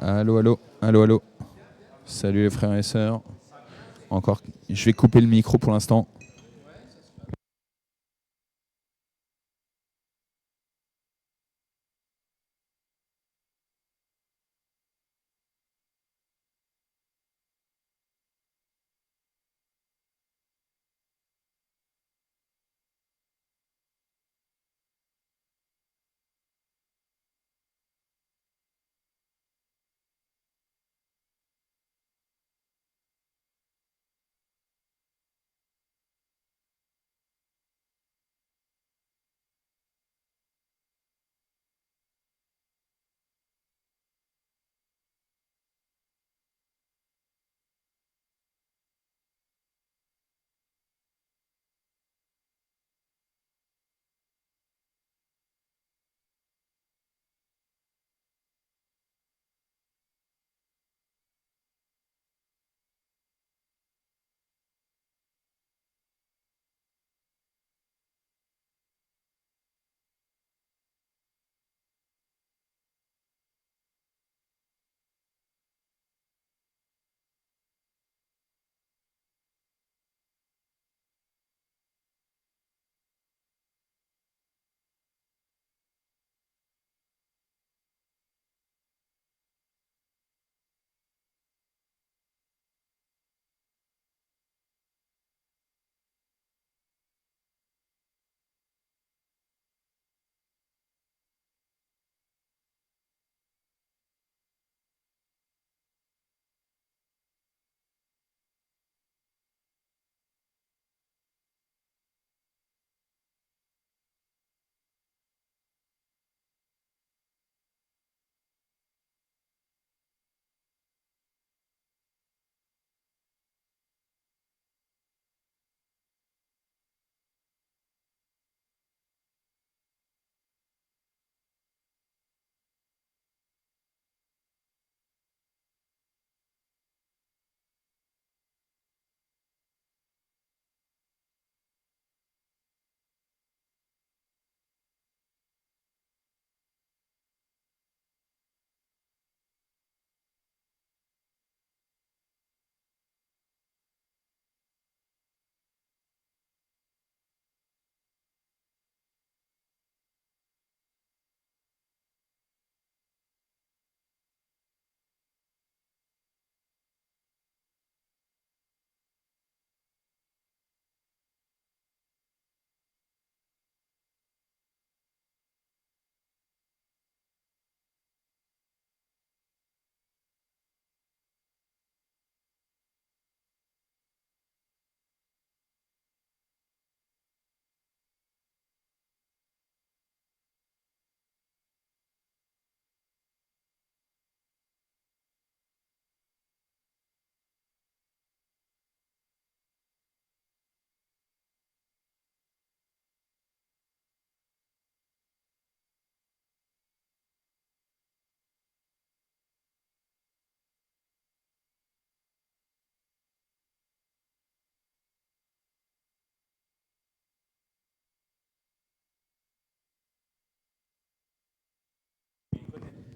Allô, allô, allô, allô. Salut les frères et sœurs. Encore, je vais couper le micro pour l'instant.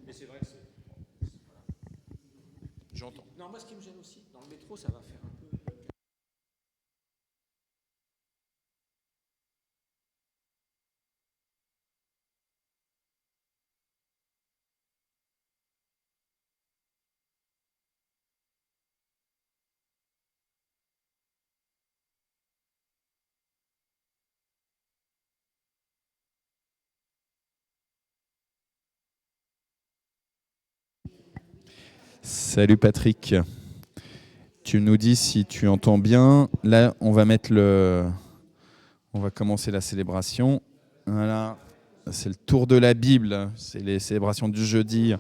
Mais c'est vrai que c'est. J'entends. Non, moi, ce qui me gêne aussi, dans le métro, ça va faire un peu. Salut Patrick. Tu nous dis si tu entends bien. Là, on va commencer la célébration. Voilà. C'est le tour de la Bible. C'est les célébrations du jeudi.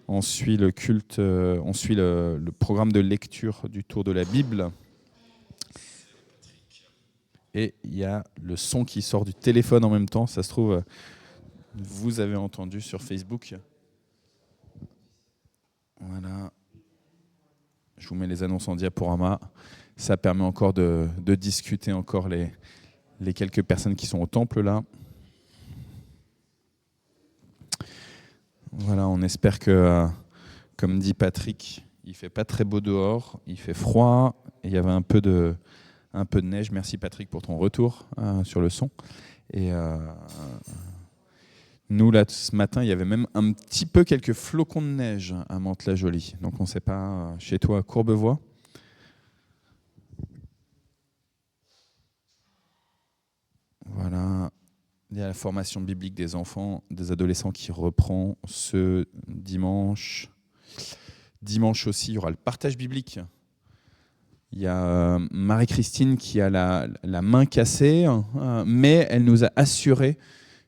On suit le culte, on suit le programme de lecture du tour de la Bible. Et il y a le son qui sort du téléphone en même temps. Ça se trouve, vous avez entendu sur Facebook. Voilà. Je vous mets les annonces en diaporama. Ça permet encore de discuter encore les quelques personnes qui sont au temple là. Voilà, on espère que Comme dit Patrick, il fait pas très beau dehors, il fait froid, et il y avait un peu de neige. Merci Patrick pour ton retour sur le son. Et nous, là, ce matin, il y avait même un petit peu quelques flocons de neige à Mantes-la-Jolie. Donc on ne sait pas, chez toi à Courbevoie. Voilà. Il y a la formation biblique des enfants, des adolescents qui reprend ce dimanche. Dimanche aussi, il y aura le partage biblique. Il y a Marie-Christine qui a la main cassée, mais elle nous a assuré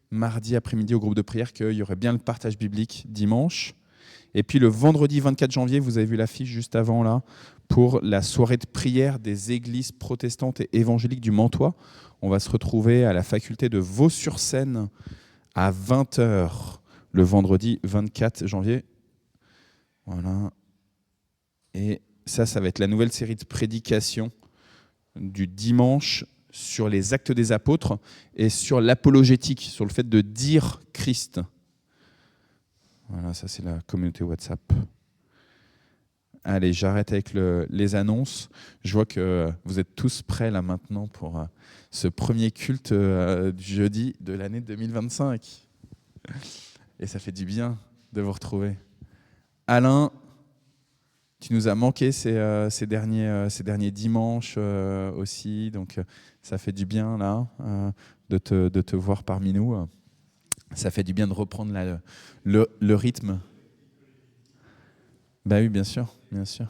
mardi après-midi au groupe de prière qu'il y aurait bien le partage biblique dimanche. Et puis le vendredi 24 janvier, vous avez vu l'affiche juste avant là, pour la soirée de prière des églises protestantes et évangéliques du Mantois. On va se retrouver à la faculté de Vaux-sur-Seine à 20h le vendredi 24 janvier. Voilà. Et ça va être la nouvelle série de prédications du dimanche sur les actes des apôtres et sur l'apologétique, sur le fait de dire Christ. Voilà, ça c'est la communauté WhatsApp. Allez, j'arrête avec les annonces. Je vois que vous êtes tous prêts là maintenant pour ce premier culte du jeudi de l'année 2025. Et ça fait du bien de vous retrouver. Alain, tu nous as manqué ces derniers dimanches aussi, donc ça fait du bien là de te voir parmi nous. Ça fait du bien de reprendre là, le rythme. Bah oui, bien sûr, bien sûr.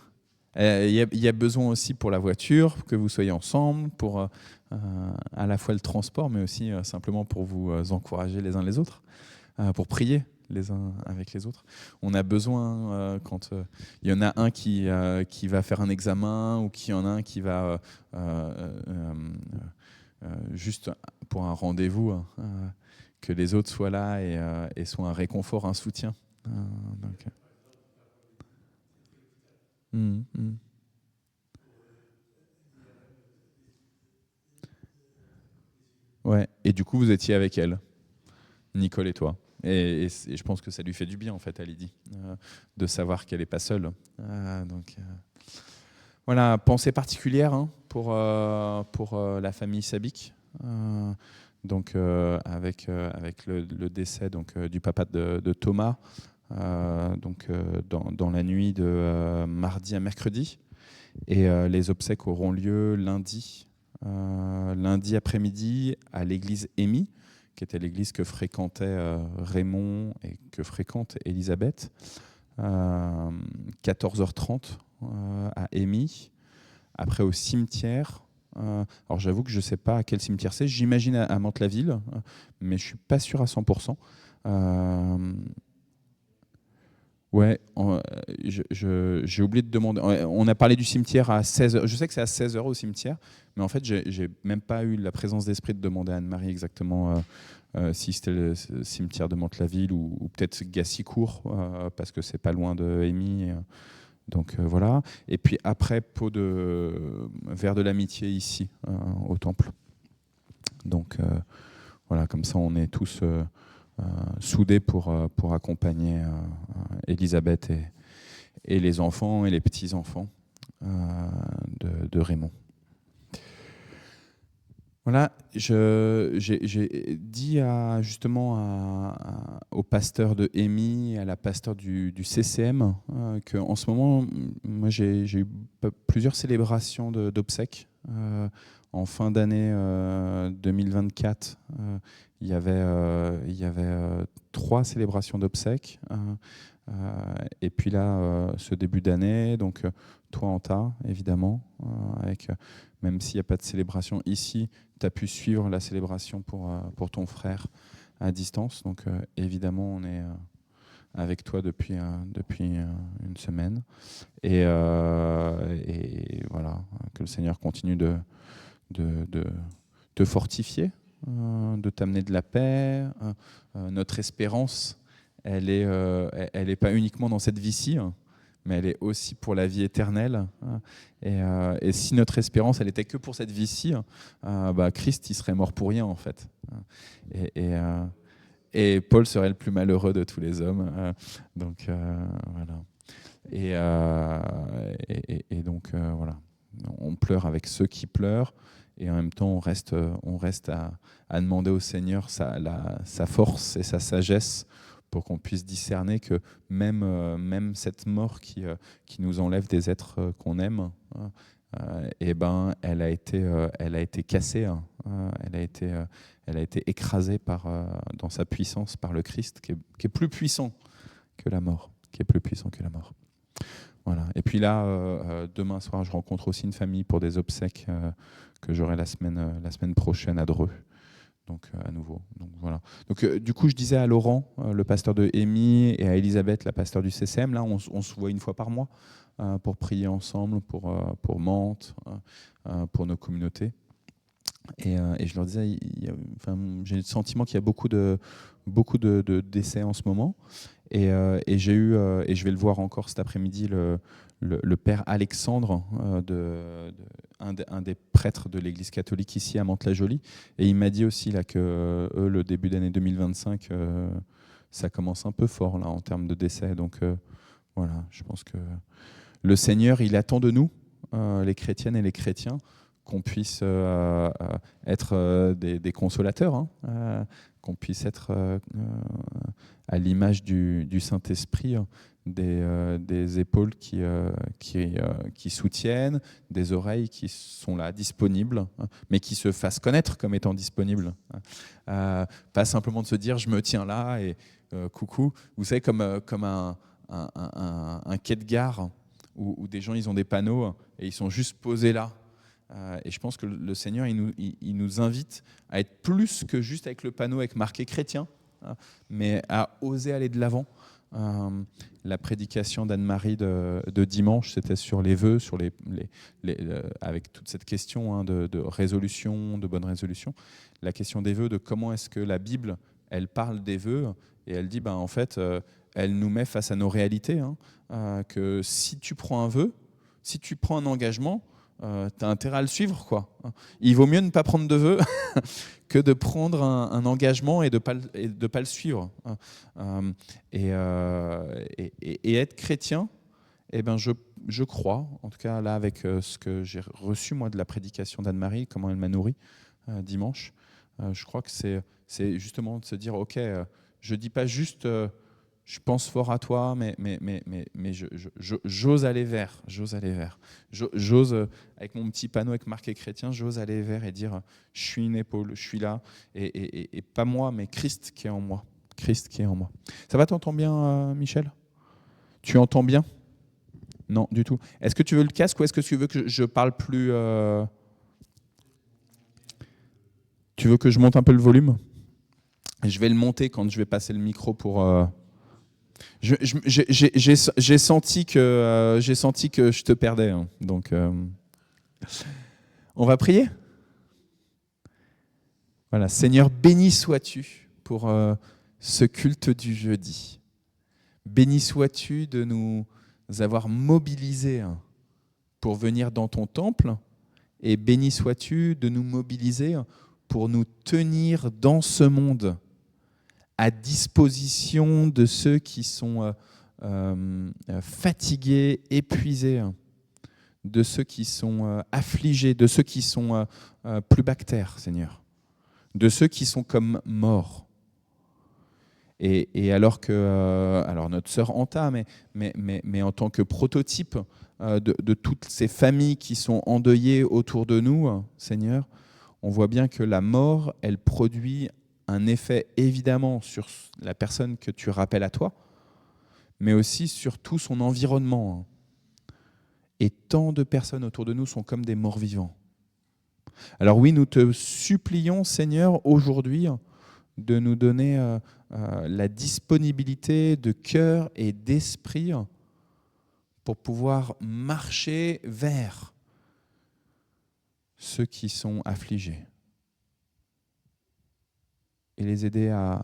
Il y a besoin aussi pour la voiture, que vous soyez ensemble, pour à la fois le transport, mais aussi simplement pour vous encourager les uns les autres, pour prier les uns avec les autres. On a besoin, quand il y en a un qui va faire un examen, ou qu'il y en a un qui va juste pour un rendez-vous, que les autres soient là et soient un réconfort, un soutien. Donc, Ouais. Et du coup, vous étiez avec elle, Nicole et toi. Et je pense que ça lui fait du bien, en fait, à Lydie, de savoir qu'elle n'est pas seule. Voilà, pensée particulière pour la famille Sabic. Avec le décès du papa de Thomas, dans la nuit de mardi à mercredi. Et les obsèques auront lieu lundi après-midi à l'église Émy, qui était l'église que fréquentait Raymond et que fréquente Elisabeth. 14h30 à Émy. Après au cimetière. Alors j'avoue que je ne sais pas à quel cimetière c'est. J'imagine à Mantes-la-Ville, mais je ne suis pas sûr à 100%. Ouais, j'ai oublié de demander. On a parlé du cimetière à 16h. Je sais que c'est à 16h au cimetière, mais en fait, j'ai même pas eu la présence d'esprit de demander à Anne-Marie exactement si c'était le cimetière de Mantes-la-Ville ou peut-être Gassicourt, parce que c'est pas loin de Émy. Donc voilà. Et puis après, verre de l'amitié ici, au temple. Donc voilà, comme ça, on est tous soudés pour accompagner Elisabeth et les enfants et les petits-enfants de Raymond. Voilà, j'ai dit au pasteur de Émy, à la pasteur du CCM, qu'en ce moment, moi j'ai eu plusieurs célébrations d'obsèques. En fin d'année 2024, il y avait 3 célébrations d'obsèques. Et puis là, ce début d'année, donc toi en tas, évidemment, même s'il n'y a pas de célébration ici, tu as pu suivre la célébration pour ton frère à distance. Donc évidemment, on est avec toi depuis une semaine. Et voilà, que le Seigneur continue de te fortifier, de t'amener de la paix. Notre espérance, elle est pas uniquement dans cette vie-ci, mais elle est aussi pour la vie éternelle. Et si notre espérance, elle était que pour cette vie-ci, Christ, il serait mort pour rien, en fait. Et Paul serait le plus malheureux de tous les hommes. Donc, voilà. Et donc, voilà. On pleure avec ceux qui pleurent, et en même temps, on reste à demander au Seigneur sa force et sa sagesse pour qu'on puisse discerner que même cette mort qui nous enlève des êtres qu'on aime, eh ben, elle a été cassée, hein. Elle a été écrasée dans sa puissance par le Christ, qui est plus puissant que la mort, qui est plus puissant que la mort. Voilà. Et puis là, demain soir, je rencontre aussi une famille pour des obsèques que j'aurai la semaine prochaine à Dreux. Donc à nouveau. Donc voilà. Donc du coup, je disais à Laurent, le pasteur de EMI, et à Elisabeth, la pasteur du CCM, là, on se voit une fois par mois pour prier ensemble, pour Mantes, pour nos communautés. Et je leur disais, j'ai le sentiment qu'il y a beaucoup de décès en ce moment. Et je vais le voir encore cet après-midi, le père Alexandre, un des prêtres de l'Église catholique ici à Mantes-la-Jolie. Et il m'a dit aussi là, que le début d'année 2025, ça commence un peu fort là, en termes de décès. Donc voilà, je pense que le Seigneur, il attend de nous, les chrétiennes et les chrétiens, qu'on puisse être des consolateurs, hein, qu'on puisse être à l'image du Saint-Esprit, des épaules qui soutiennent, des oreilles qui sont là, disponibles, hein, mais qui se fassent connaître comme étant disponibles. Pas simplement de se dire « je me tiens là » et coucou. Vous savez, comme un quai de gare où des gens ils ont des panneaux et ils sont juste posés là. Et je pense que le Seigneur, il nous invite à être plus que juste avec le panneau avec marqué chrétien, hein, mais à oser aller de l'avant. La prédication d'Anne-Marie de dimanche, c'était sur les vœux, sur avec toute cette question, hein, de résolution, de bonne résolution. La question des vœux, de comment est-ce que la Bible, elle parle des vœux, et elle dit, en fait, elle nous met face à nos réalités, hein, que si tu prends un vœu, si tu prends un engagement, tu as intérêt à le suivre, quoi. Il vaut mieux ne pas prendre de vœux que de prendre un engagement et de pas le suivre. Et être chrétien, eh ben je crois, en tout cas là avec ce que j'ai reçu moi de la prédication d'Anne-Marie, comment elle m'a nourri dimanche, je crois que c'est justement de se dire, ok, je dis pas juste je pense fort à toi, mais j'ose aller vers. J'ose, avec mon petit panneau avec marqué chrétien, j'ose aller vers et dire, je suis une épaule, je suis là, et pas moi, mais Christ qui est en moi. Christ qui est en moi. Ça va, t'entends bien, Michel? Tu entends bien? Non, du tout. Est-ce que tu veux le casque ou est-ce que tu veux que je parle plus Tu veux que je monte un peu le volume? Je vais le monter quand je vais passer le micro pour... J'ai senti que je te perdais, hein. Donc, on va prier. Voilà, Seigneur, béni sois-tu pour ce culte du jeudi. Béni sois-tu de nous avoir mobilisés pour venir dans ton temple, et béni sois-tu de nous mobiliser pour nous tenir dans ce monde à disposition de ceux qui sont fatigués, épuisés, de ceux qui sont affligés, de ceux qui sont plus bactères, Seigneur, de ceux qui sont comme morts. Et alors que notre sœur Anta, mais en tant que prototype de toutes ces familles qui sont endeuillées autour de nous, Seigneur, on voit bien que la mort, elle produit un effet évidemment sur la personne que tu rappelles à toi, mais aussi sur tout son environnement. Et tant de personnes autour de nous sont comme des morts vivants. Alors oui, nous te supplions, Seigneur, aujourd'hui, de nous donner la disponibilité de cœur et d'esprit pour pouvoir marcher vers ceux qui sont affligés et les aider à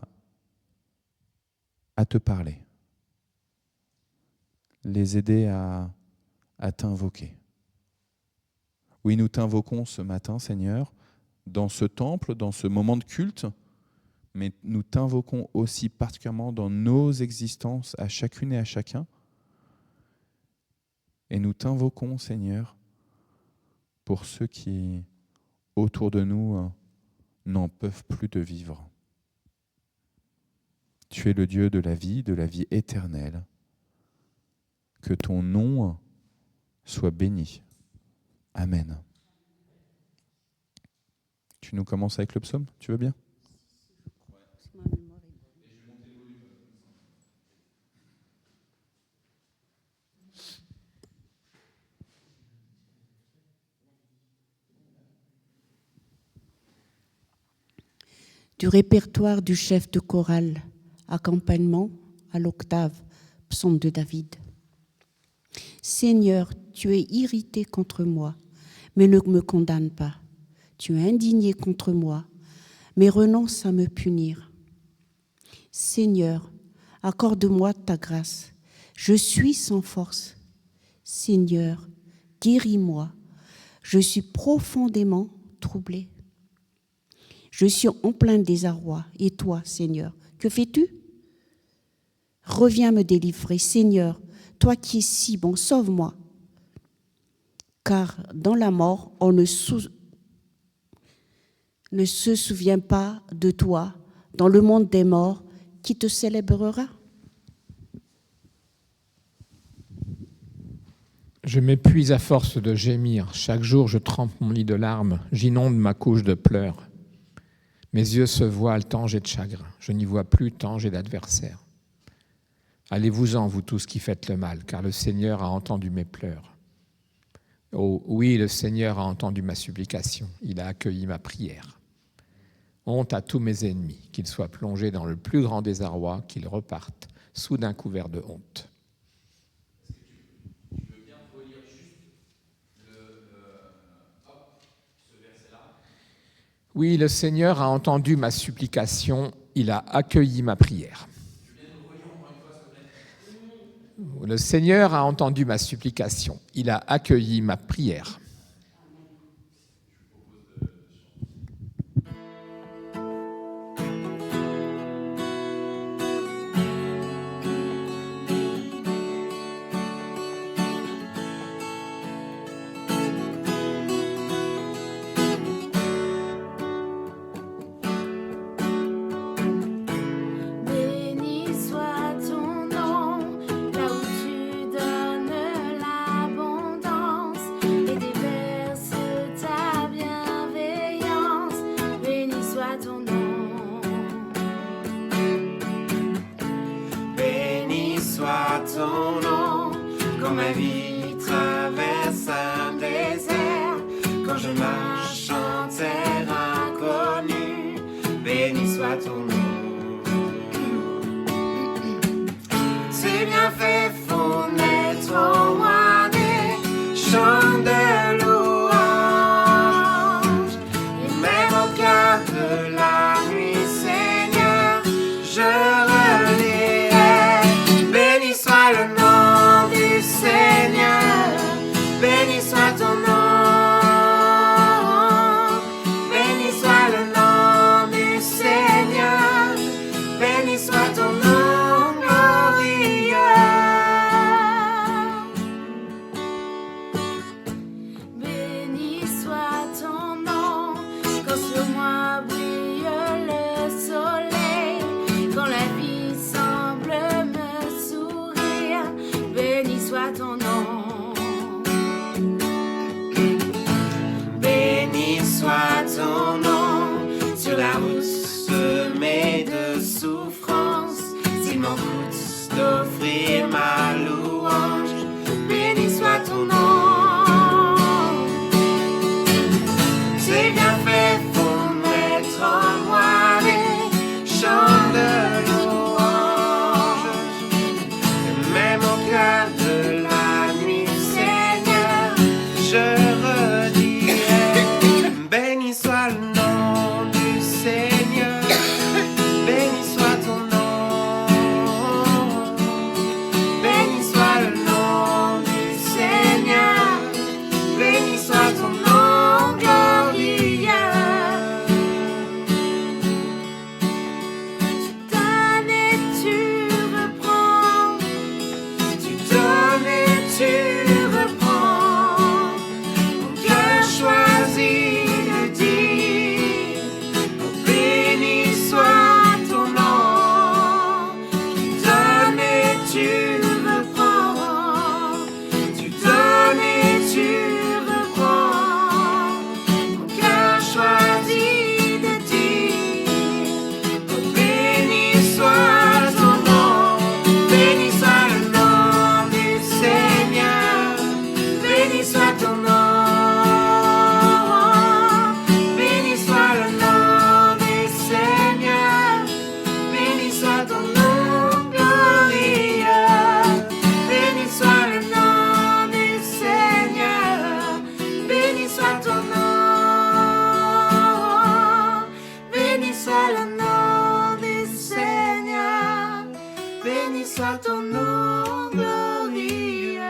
te parler, les aider à t'invoquer. Oui, nous t'invoquons ce matin, Seigneur, dans ce temple, dans ce moment de culte, mais nous t'invoquons aussi particulièrement dans nos existences, à chacune et à chacun, Et nous t'invoquons, Seigneur, pour ceux qui, autour de nous, n'en peuvent plus de vivre. Tu es le Dieu de la vie éternelle. Que ton nom soit béni. Amen. Tu nous commences avec le psaume, tu veux bien ? Du répertoire du chef de chorale, accompagnement à l'octave, psaume de David. Seigneur, tu es irrité contre moi, mais ne me condamne pas. Tu es indigné contre moi, mais renonce à me punir. Seigneur, accorde-moi ta grâce. Je suis sans force. Seigneur, guéris-moi. Je suis profondément troublé. Je suis en plein désarroi. Et toi, Seigneur, que fais-tu ? Reviens me délivrer, Seigneur, toi qui es si bon, sauve-moi. Car dans la mort, on ne se souvient pas de toi. Dans le monde des morts, qui te célébrera ? Je m'épuise à force de gémir. Chaque jour, je trempe mon lit de larmes. J'inonde ma couche de pleurs. Mes yeux se voilent tant j'ai de chagrin. Je n'y vois plus tant j'ai d'adversaires. Allez-vous-en, vous tous qui faites le mal, car le Seigneur a entendu mes pleurs. Oh oui, le Seigneur a entendu ma supplication. Il a accueilli ma prière. Honte à tous mes ennemis, qu'ils soient plongés dans le plus grand désarroi, qu'ils repartent soudain couverts de honte. Tu veux bien relire juste ce verset-là ? Oui, le Seigneur a entendu ma supplication, il a accueilli ma prière. Tu veux bien nous relire encore une fois, s'il te plaît ? Le Seigneur a entendu ma supplication, il a accueilli ma prière. Seigneur, nom du Seigneur, béni soit ton nom glorieux.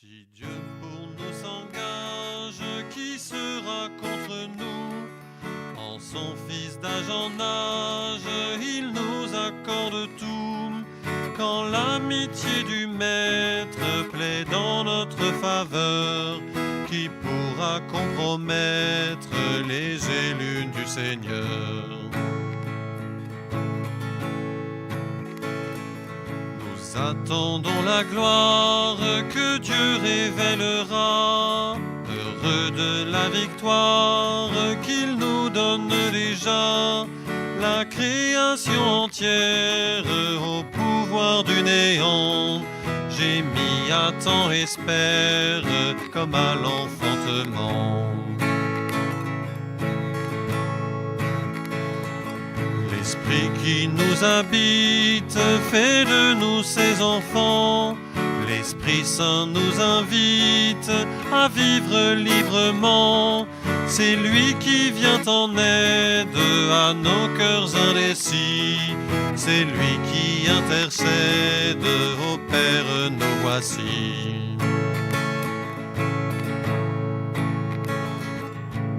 Si Dieu pour nous s'engage, qui sera contre nous? En son Fils d'âge en âge, il nous accorde tout. Quand l'amitié du Maître plaide en notre faveur, qui pourra compromettre les élus du Seigneur? Nous attendons la gloire que Dieu révélera, heureux de la victoire qu'il nous donne déjà. La création entière au pouvoir du néant gémit qui attend espère comme à l'enfantement. L'Esprit qui nous habite fait de nous ses enfants. L'Esprit Saint nous invite à vivre librement. C'est lui qui vient en aide à nos cœurs indécis. C'est lui qui intercède, ô Père, nous voici.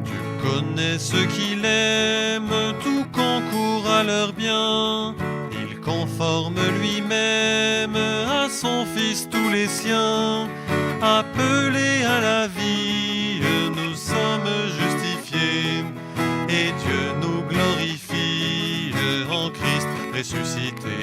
Dieu connaît ceux qu'il aime, tout concourt à leur bien. Il conforme lui-même à son Fils tous les siens. Appelés à la vie, nous sommes justifiés, et Dieu nous glorifie en Christ ressuscité.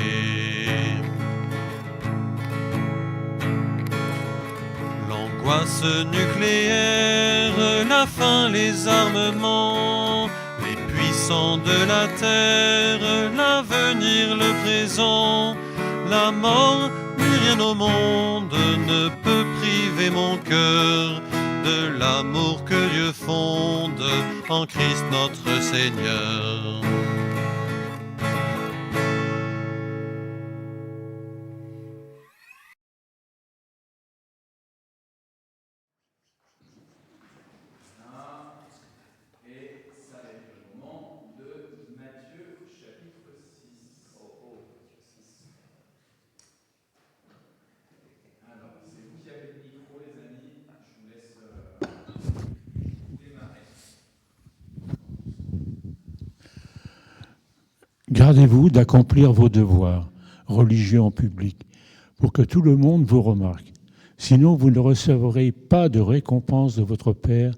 L'angoisse nucléaire, la faim, les armements, les puissants de la terre, l'avenir, le présent, la mort, plus rien au monde ne peut priver mon cœur de l'amour que Dieu fonde en Christ notre Seigneur. Gardez-vous d'accomplir vos devoirs religieux en public pour que tout le monde vous remarque. Sinon, vous ne recevrez pas de récompense de votre Père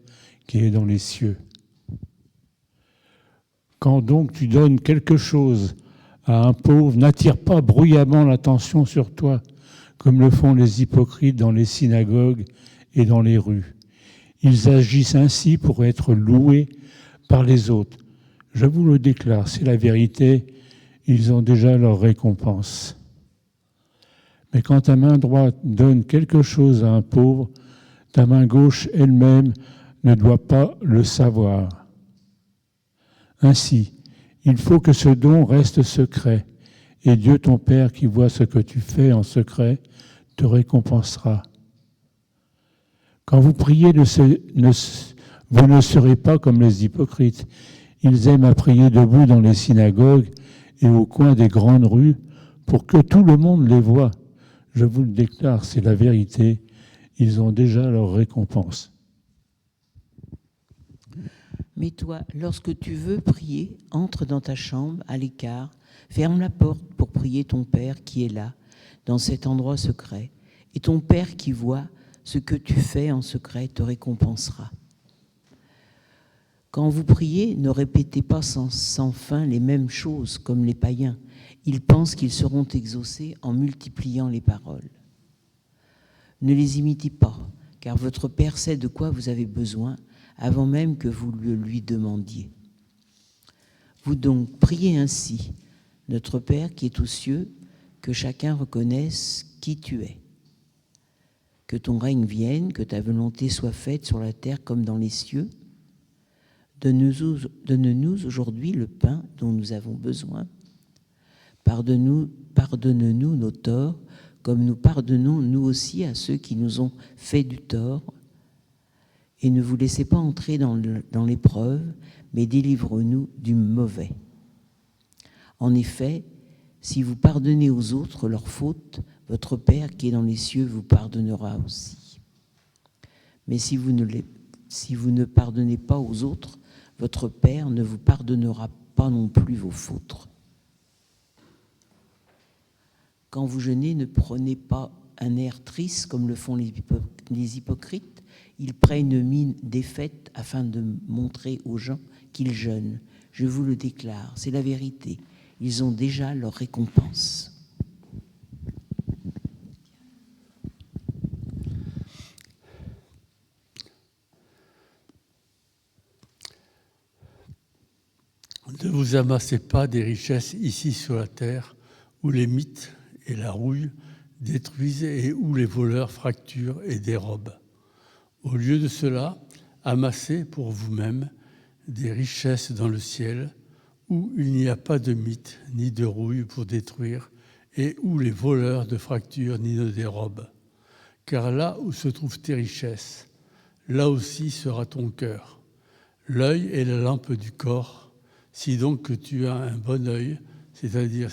qui est dans les cieux. Quand donc tu donnes quelque chose à un pauvre, n'attire pas bruyamment l'attention sur toi, comme le font les hypocrites dans les synagogues et dans les rues. Ils agissent ainsi pour être loués par les autres. Je vous le déclare, c'est la vérité, ils ont déjà leur récompense. Mais quand ta main droite donne quelque chose à un pauvre, ta main gauche elle-même ne doit pas le savoir. Ainsi, il faut que ce don reste secret, et Dieu ton Père qui voit ce que tu fais en secret te récompensera. Quand vous priez, vous ne serez pas comme les hypocrites. Ils aiment à prier debout dans les synagogues et au coin des grandes rues pour que tout le monde les voie. Je vous le déclare, c'est la vérité. Ils ont déjà leur récompense. Mais toi, lorsque tu veux prier, entre dans ta chambre, à l'écart, ferme la porte pour prier ton Père qui est là, dans cet endroit secret. Et ton Père qui voit ce que tu fais en secret te récompensera. Quand vous priez, ne répétez pas sans fin les mêmes choses comme les païens. Ils pensent qu'ils seront exaucés en multipliant les paroles. Ne les imitez pas, car votre Père sait de quoi vous avez besoin avant même que vous le lui demandiez. Vous donc priez ainsi, notre Père qui est aux cieux, que chacun reconnaisse qui tu es. Que ton règne vienne, que ta volonté soit faite sur la terre comme dans les cieux. Donne-nous aujourd'hui le pain dont nous avons besoin. Pardonne-nous nos torts, comme nous pardonnons nous aussi à ceux qui nous ont fait du tort. Et ne vous laissez pas entrer dans l'épreuve, mais délivre-nous du mauvais. En effet, si vous pardonnez aux autres leurs fautes, votre Père qui est dans les cieux vous pardonnera aussi. Mais si vous ne pardonnez pas aux autres, votre Père ne vous pardonnera pas non plus vos fautes. Quand vous jeûnez, ne prenez pas un air triste comme le font les hypocrites. Ils prennent une mine défaite afin de montrer aux gens qu'ils jeûnent. Je vous le déclare, c'est la vérité. Ils ont déjà leur récompense. Ne vous amassez pas des richesses ici sur la terre, où les mythes et la rouille détruisent et où les voleurs fracturent et dérobent. Au lieu de cela, amassez pour vous-même des richesses dans le ciel, où il n'y a pas de mythe ni de rouille pour détruire, et où les voleurs ne fracturent ni ne dérobent. Car là où se trouvent tes richesses, là aussi sera ton cœur. L'œil est la lampe du corps. Si donc que tu as un bon œil, c'est-à-dire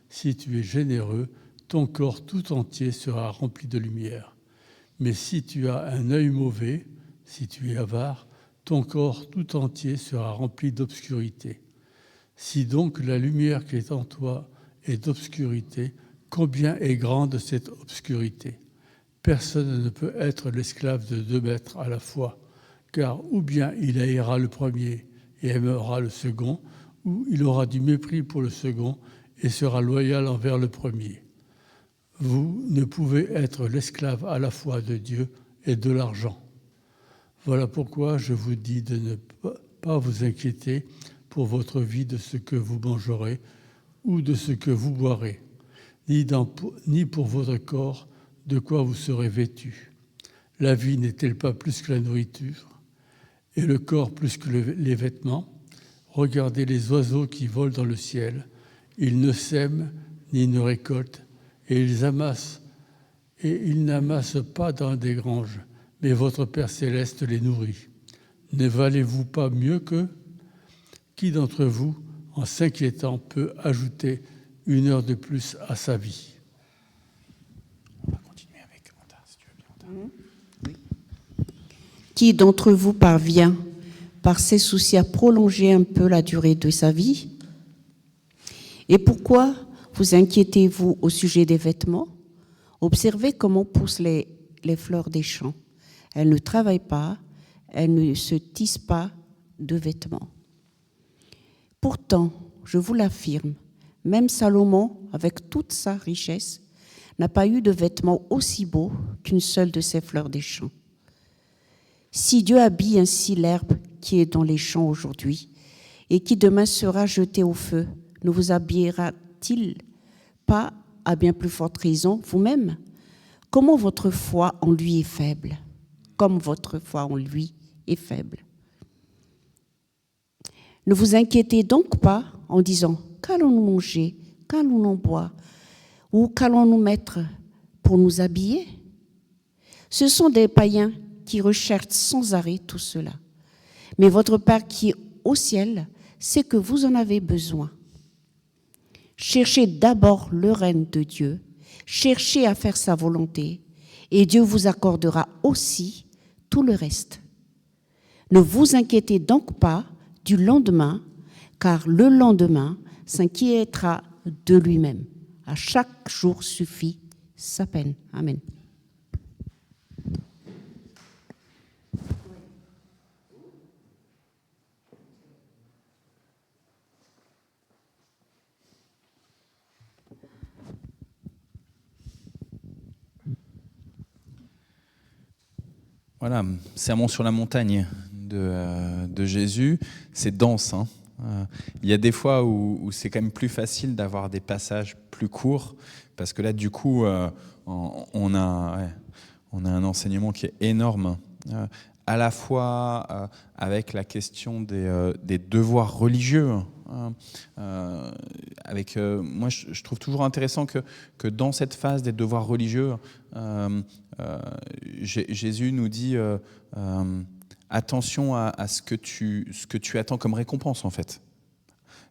si tu es généreux, ton corps tout entier sera rempli de lumière. Mais si tu as un œil mauvais, si tu es avare, ton corps tout entier sera rempli d'obscurité. Si donc la lumière qui est en toi est d'obscurité, combien est grande cette obscurité ? Personne ne peut être l'esclave de 2 maîtres à la fois, car ou bien il haïra le premier et aimera le second, ou il aura du mépris pour le second et sera loyal envers le premier. Vous ne pouvez être l'esclave à la fois de Dieu et de l'argent. Voilà pourquoi je vous dis de ne pas vous inquiéter pour votre vie de ce que vous mangerez ou de ce que vous boirez, ni pour votre corps de quoi vous serez vêtus. La vie n'est-elle pas plus que la nourriture et le corps plus que les vêtements ? Regardez les oiseaux qui volent dans le ciel. Ils ne sèment ni ne récoltent et ils n'amassent pas dans des granges, mais votre Père céleste les nourrit. Ne valez-vous pas mieux qu'eux ? Qui d'entre vous, en s'inquiétant, peut ajouter 1 heure de plus à sa vie ? On va continuer avec Anta, si tu veux bien. Anta. Qui d'entre vous parvient, par ses soucis, à prolonger un peu la durée de sa vie ? Et pourquoi vous inquiétez-vous au sujet des vêtements ? Observez comment poussent les fleurs des champs. Elles ne travaillent pas, elles ne se tissent pas de vêtements. Pourtant, je vous l'affirme, même Salomon, avec toute sa richesse, n'a pas eu de vêtements aussi beaux qu'une seule de ces fleurs des champs. Si Dieu habille ainsi l'herbe qui est dans les champs aujourd'hui et qui demain sera jetée au feu, ne vous habillera-t-il pas à bien plus forte raison vous-même ? Comment votre foi en lui est faible ? Comme votre foi en lui est faible. Ne vous inquiétez donc pas en disant « Qu'allons-nous manger ? Qu'allons-nous boire ? Ou qu'allons-nous mettre pour nous habiller ?» Ce sont des païens qui recherchent sans arrêt tout cela. Mais votre Père qui est au ciel sait que vous en avez besoin. Cherchez d'abord le règne de Dieu, cherchez à faire sa volonté, et Dieu vous accordera aussi tout le reste. Ne vous inquiétez donc pas du lendemain, car le lendemain s'inquiétera de lui-même. À chaque jour suffit sa peine. Amen. Voilà, Sermon sur la montagne de Jésus, c'est dense. Hein. Il y a des fois où c'est quand même plus facile d'avoir des passages plus courts, parce que là, du coup, on a un enseignement qui est énorme, à la fois avec la question des devoirs religieux. Moi, je trouve toujours intéressant que dans cette phase des devoirs religieux, Jésus nous dit attention à ce que tu attends comme récompense, en fait.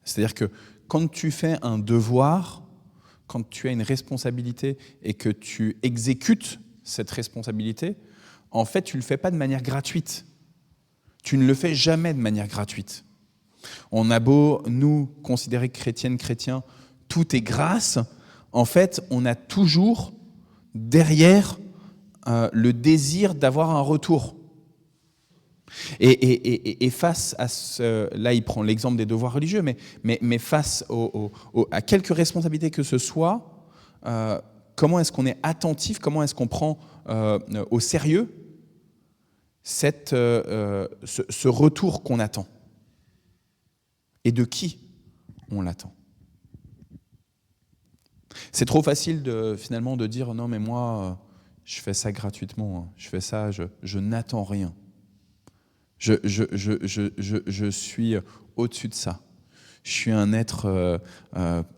C'est-à-dire que quand tu fais un devoir, quand tu as une responsabilité et que tu exécutes cette responsabilité, en fait, tu ne le fais pas de manière gratuite. Tu ne le fais jamais de manière gratuite. On a beau, nous, considérer chrétiennes, chrétiens, tout est grâce. En fait, on a toujours derrière le désir d'avoir un retour. Et face à là, il prend l'exemple des devoirs religieux, mais face à quelque responsabilité que ce soit, comment est-ce qu'on est attentif, comment est-ce qu'on prend au sérieux ce retour qu'on attend ? Et de qui on l'attend ? C'est trop facile finalement de dire non mais moi je fais ça gratuitement, hein. Je fais ça, je n'attends rien. Je suis au-dessus de ça. Je suis un être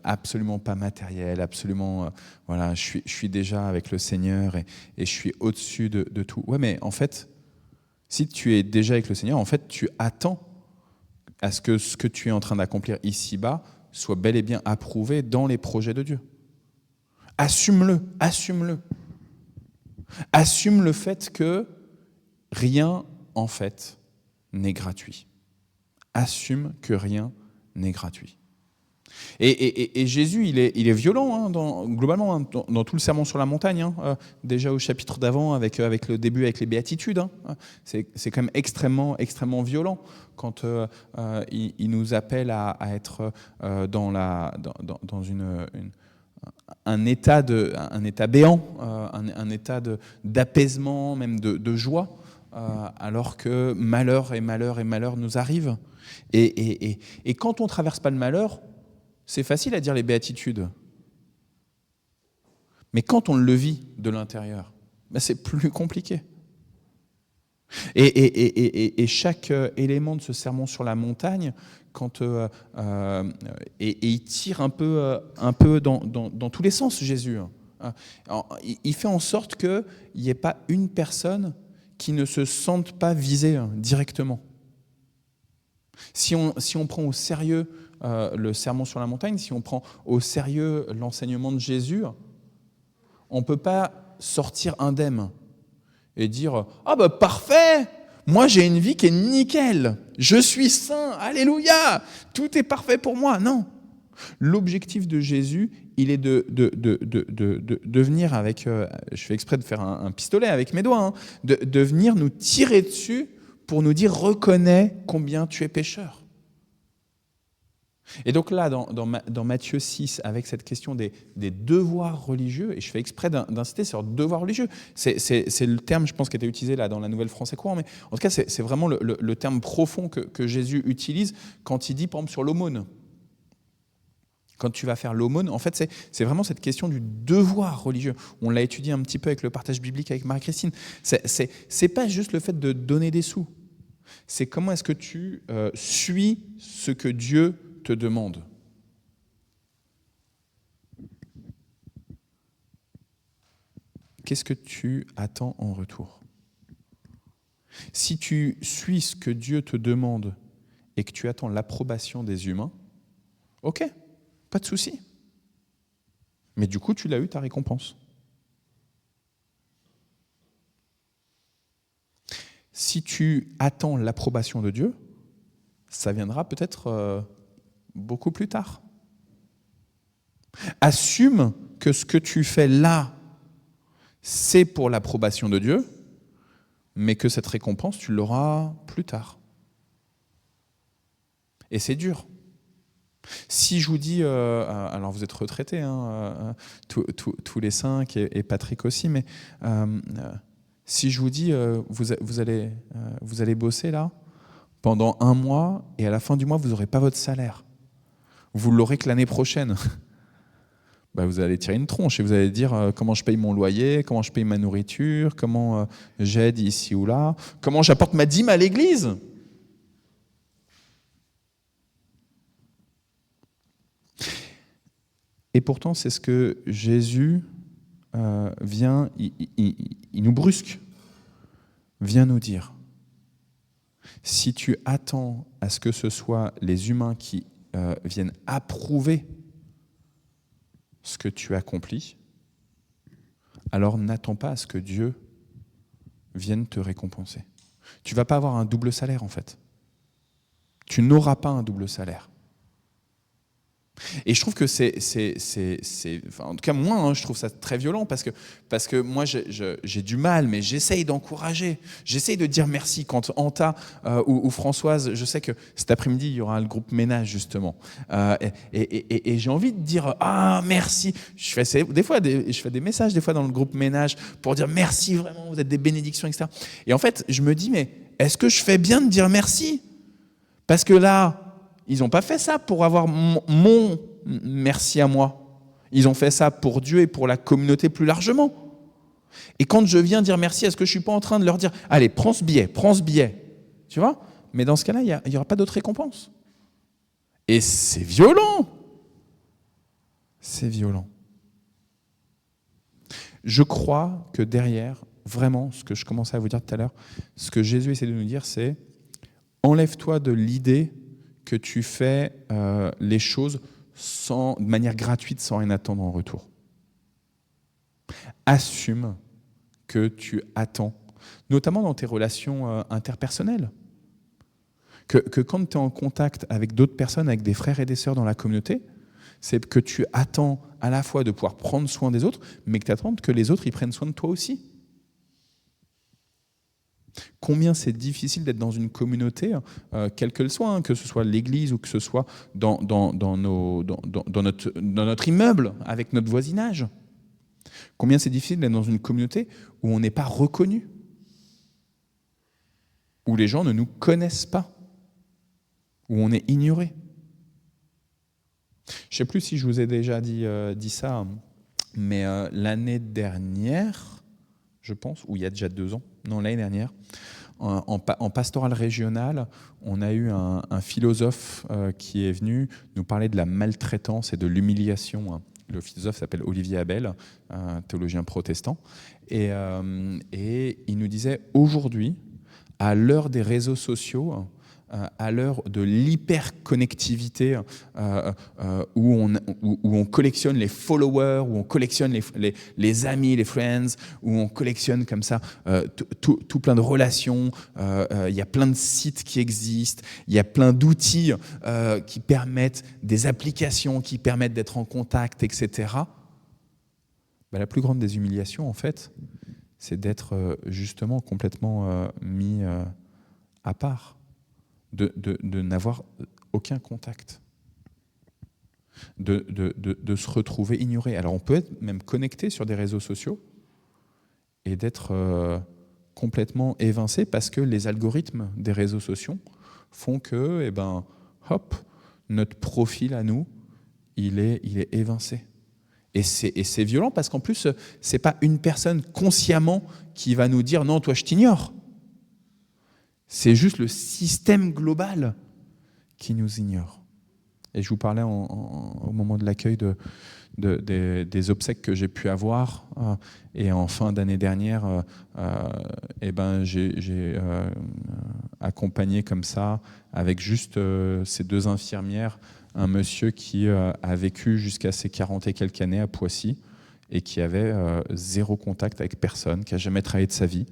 absolument pas matériel, absolument voilà, je suis déjà avec le Seigneur et je suis au-dessus de tout. Ouais, mais en fait, si tu es déjà avec le Seigneur, en fait, tu attends à ce que tu es en train d'accomplir ici-bas soit bel et bien approuvé dans les projets de Dieu. Assume-le, assume-le. Assume le fait que rien, en fait, n'est gratuit. Assume que rien n'est gratuit. Et Jésus, il est violent, hein, globalement, hein, dans tout le Sermon sur la montagne, hein, déjà au chapitre d'avant, avec le début, avec les béatitudes. Hein, c'est quand même extrêmement, extrêmement violent quand il nous appelle à être dans un état béant, un état d'apaisement, même de joie, alors que malheur et malheur et malheur nous arrivent. Et quand on ne traverse pas le malheur, c'est facile à dire les béatitudes. Mais quand on le vit de l'intérieur, ben c'est plus compliqué. Et chaque élément de ce sermon sur la montagne, quand il tire un peu dans tous les sens, Jésus. Il fait en sorte qu'il n'y ait pas une personne qui ne se sente pas visée directement. Si on prend au sérieux le sermon sur la montagne, si on prend au sérieux l'enseignement de Jésus, on ne peut pas sortir indemne et dire « Ah bah parfait, moi j'ai une vie qui est nickel, je suis saint, alléluia, tout est parfait pour moi ». Non, l'objectif de Jésus, il est de venir avec, je fais exprès de faire un pistolet avec mes doigts, hein, de venir nous tirer dessus pour nous dire « Reconnais combien tu es pécheur ». Et donc là, dans Matthieu 6, avec cette question des devoirs religieux, et je fais exprès d'insister sur devoirs religieux, c'est le terme, je pense, qui a été utilisé là dans la Nouvelle Français courant, mais en tout cas, c'est vraiment le terme profond que Jésus utilise quand il dit, par exemple, sur l'aumône. Quand tu vas faire l'aumône, en fait, c'est vraiment cette question du devoir religieux. On l'a étudié un petit peu avec le partage biblique avec Marie-Christine. C'est pas juste le fait de donner des sous. C'est comment est-ce que tu suis ce que Dieu te demande. Qu'est-ce que tu attends en retour? Si tu suis ce que Dieu te demande et que tu attends l'approbation des humains, ok, pas de souci. Mais du coup, tu l'as eu ta récompense. Si tu attends l'approbation de Dieu, ça viendra peut-être beaucoup plus tard. Assume que ce que tu fais là, c'est pour l'approbation de Dieu, mais que cette récompense, tu l'auras plus tard. Et c'est dur. Si je vous dis, alors vous êtes retraités, hein, tous les cinq, et Patrick aussi, mais si je vous dis, vous allez bosser là pendant 1 mois, et à la fin du mois, vous n'aurez pas votre salaire. Vous l'aurez que l'année prochaine. Bah, vous allez tirer une tronche et vous allez dire comment je paye mon loyer, comment je paye ma nourriture, comment j'aide ici ou là, comment j'apporte ma dîme à l'église. Et pourtant, c'est ce que Jésus vient, il nous brusque, vient nous dire. Si tu attends à ce que ce soit les humains qui viennent approuver ce que tu accomplis, alors n'attends pas à ce que Dieu vienne te récompenser. Tu ne vas pas avoir un double salaire, en fait. Tu n'auras pas un double salaire. Et je trouve que enfin, en tout cas moi, hein, je trouve ça très violent parce que moi j'ai du mal, mais j'essaye d'encourager, j'essaye de dire merci quand Anta ou Françoise, je sais que cet après-midi il y aura le groupe ménage justement, et j'ai envie de dire ah merci. Je fais des messages des fois dans le groupe ménage pour dire merci vraiment, vous êtes des bénédictions, etc. Et en fait je me dis mais est-ce que je fais bien de dire merci? Parce que là ils n'ont pas fait ça pour avoir mon merci à moi. Ils ont fait ça pour Dieu et pour la communauté plus largement. Et quand je viens dire merci, est-ce que je ne suis pas en train de leur dire « Allez, prends ce billet ». Tu vois ? Mais dans ce cas-là, il n'y aura pas d'autre récompense. Et c'est violent. C'est violent. Je crois que derrière, vraiment, ce que je commençais à vous dire tout à l'heure, ce que Jésus essaie de nous dire, c'est enlève-toi de l'idée que tu fais les choses de manière gratuite, sans rien attendre en retour. Assume que tu attends, notamment dans tes relations interpersonnelles. Que quand tu es en contact avec d'autres personnes, avec des frères et des sœurs dans la communauté, c'est que tu attends à la fois de pouvoir prendre soin des autres, mais que tu attends que les autres ils prennent soin de toi aussi. Combien c'est difficile d'être dans une communauté, quelle qu'elle soit, que ce soit l'église ou que ce soit dans notre immeuble, avec notre voisinage. Combien c'est difficile d'être dans une communauté où on n'est pas reconnu, où les gens ne nous connaissent pas, où on est ignoré. Je ne sais plus si je vous ai déjà dit ça, mais l'année dernière, je pense, ou il y a déjà 2 ans, non, l'année dernière, en pastoral régional, on a eu un philosophe qui est venu nous parler de la maltraitance et de l'humiliation. Le philosophe s'appelle Olivier Abel, un théologien protestant, et il nous disait, aujourd'hui, à l'heure des réseaux sociaux, à l'heure de l'hyperconnectivité, où on collectionne les followers, où on collectionne les amis, les friends, où on collectionne comme ça tout plein de relations, il y a plein de sites qui existent, il y a plein d'outils qui permettent, des applications qui permettent d'être en contact, etc. La plus grande des humiliations, en fait, c'est d'être justement complètement mis à part. De n'avoir aucun contact, de se retrouver ignoré. Alors on peut être même connecté sur des réseaux sociaux et d'être complètement évincé parce que les algorithmes des réseaux sociaux font que, notre profil à nous, il est évincé. Et c'est violent parce qu'en plus, c'est pas une personne consciemment qui va nous dire « Non, toi, je t'ignore ». C'est juste le système global qui nous ignore. Et je vous parlais au moment de l'accueil des obsèques que j'ai pu avoir. Et en fin d'année dernière, j'ai accompagné comme ça, avec juste ces 2 infirmières, un monsieur qui a vécu jusqu'à ses 40 et quelques années à Poissy et qui avait 0 contact avec personne, qui n'a jamais travaillé de sa vie,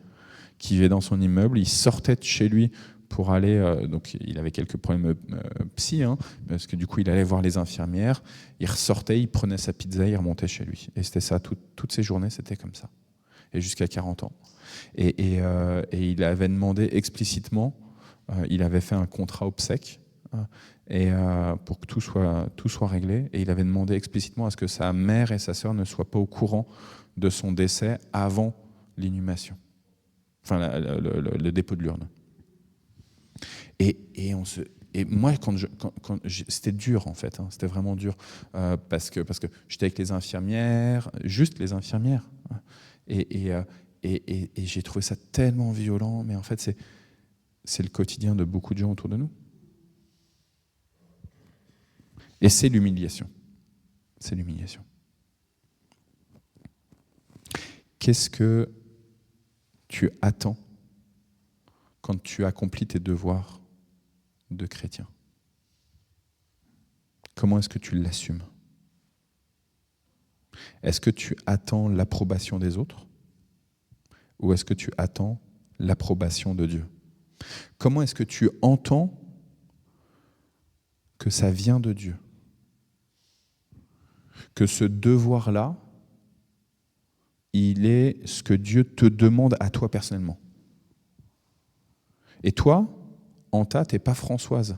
qui vivait dans son immeuble. Il sortait de chez lui pour aller... donc il avait quelques problèmes psy, parce que du coup, il allait voir les infirmières. Il ressortait, il prenait sa pizza, il remontait chez lui. Et c'était ça, toutes ses journées, c'était comme ça. Et jusqu'à 40 ans. Et il avait demandé explicitement, il avait fait un contrat obsèque, pour que tout soit réglé. Et il avait demandé explicitement à ce que sa mère et sa sœur ne soient pas au courant de son décès avant l'inhumation. Enfin, le dépôt de l'urne. Et moi, c'était dur en fait, c'était vraiment dur, parce que j'étais avec les infirmières, juste les infirmières, et j'ai trouvé ça tellement violent, mais en fait, c'est le quotidien de beaucoup de gens autour de nous. Et c'est l'humiliation. C'est l'humiliation. Qu'est-ce que tu attends quand tu accomplis tes devoirs de chrétien? Comment est-ce que tu l'assumes? Est-ce que tu attends l'approbation des autres ou est-ce que tu attends l'approbation de Dieu? Comment est-ce que tu entends que ça vient de Dieu? Que ce devoir-là, il est ce que Dieu te demande à toi personnellement. Et toi, Anta, t'es pas Françoise.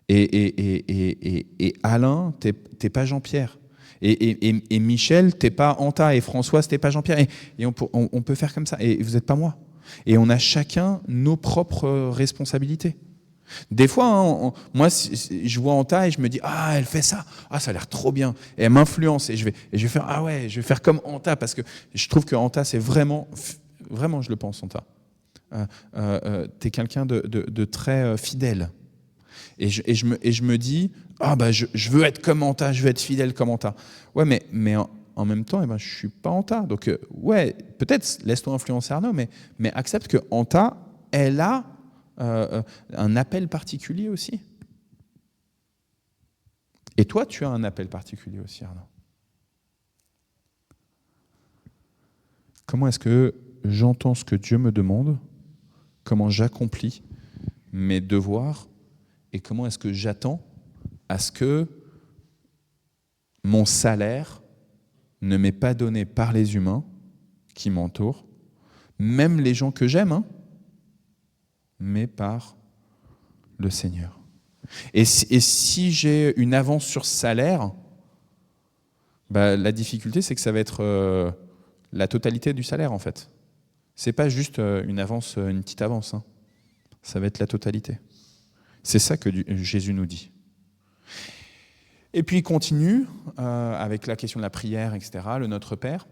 Et Alain, t'es pas Jean-Pierre. Et Michel, t'es pas Anta. Et Françoise, t'es pas Jean-Pierre. Et on peut faire comme ça. Et vous n'êtes pas moi. Et on a chacun nos propres responsabilités. Des fois, hein, moi, je vois Anta et je me dis, ah, elle fait ça, ah, ça a l'air trop bien. Et elle m'influence et je vais faire, ah ouais, je vais faire comme Anta parce que je trouve que Anta, c'est vraiment, je le pense, Anta. T'es quelqu'un de très fidèle. Et je me dis, ah bah je veux être comme Anta, je veux être fidèle comme Anta. Ouais, mais en même temps, je suis pas Anta. Donc ouais, peut-être laisse-toi influencer Arnaud, mais accepte que Anta, elle a un appel particulier aussi. Et toi, tu as un appel particulier aussi, Arnaud. Comment est-ce que j'entends ce que Dieu me demande? Comment j'accomplis mes devoirs? Et comment est-ce que j'attends à ce que mon salaire ne m'est pas donné par les humains qui m'entourent, même les gens que j'aime, hein, mais par le Seigneur. Et si j'ai une avance sur salaire, la difficulté, c'est que ça va être la totalité du salaire, en fait. C'est pas juste une petite avance, hein. Ça va être la totalité. C'est ça que Jésus nous dit. Et puis il continue avec la question de la prière, etc., le Notre Père.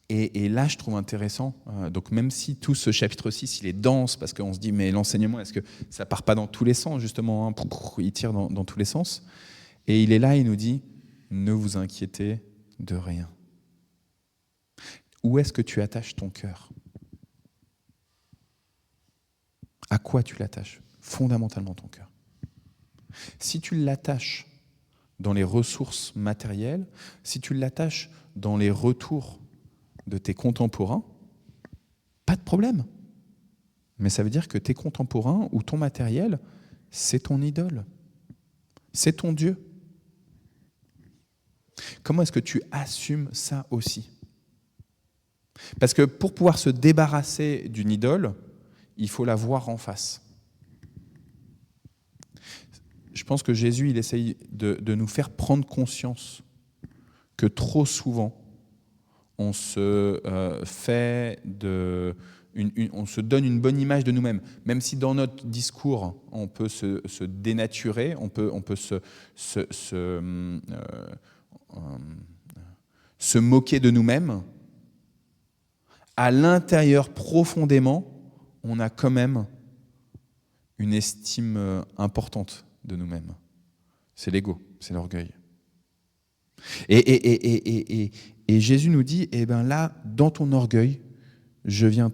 Et là, je trouve intéressant, donc même si tout ce chapitre 6, il est dense, parce qu'on se dit, mais l'enseignement, est-ce que ça part pas dans tous les sens, justement, hein, il tire dans tous les sens. Et il est là, il nous dit, ne vous inquiétez de rien. Où est-ce que tu attaches ton cœur? À quoi tu l'attaches? Fondamentalement ton cœur. Si tu l'attaches dans les ressources matérielles, si tu l'attaches dans les retours de tes contemporains, pas de problème. Mais ça veut dire que tes contemporains ou ton matériel, c'est ton idole. C'est ton Dieu. Comment est-ce que tu assumes ça aussi? Parce que pour pouvoir se débarrasser d'une idole, il faut la voir en face. Je pense que Jésus, il essaye de nous faire prendre conscience que trop souvent, on se on se donne une bonne image de nous-mêmes. Même si dans notre discours, on peut se dénaturer, on peut se moquer de nous-mêmes, à l'intérieur, profondément, on a quand même une estime importante de nous-mêmes. C'est l'ego, c'est l'orgueil. Et Jésus nous dit, là, dans ton orgueil, je viens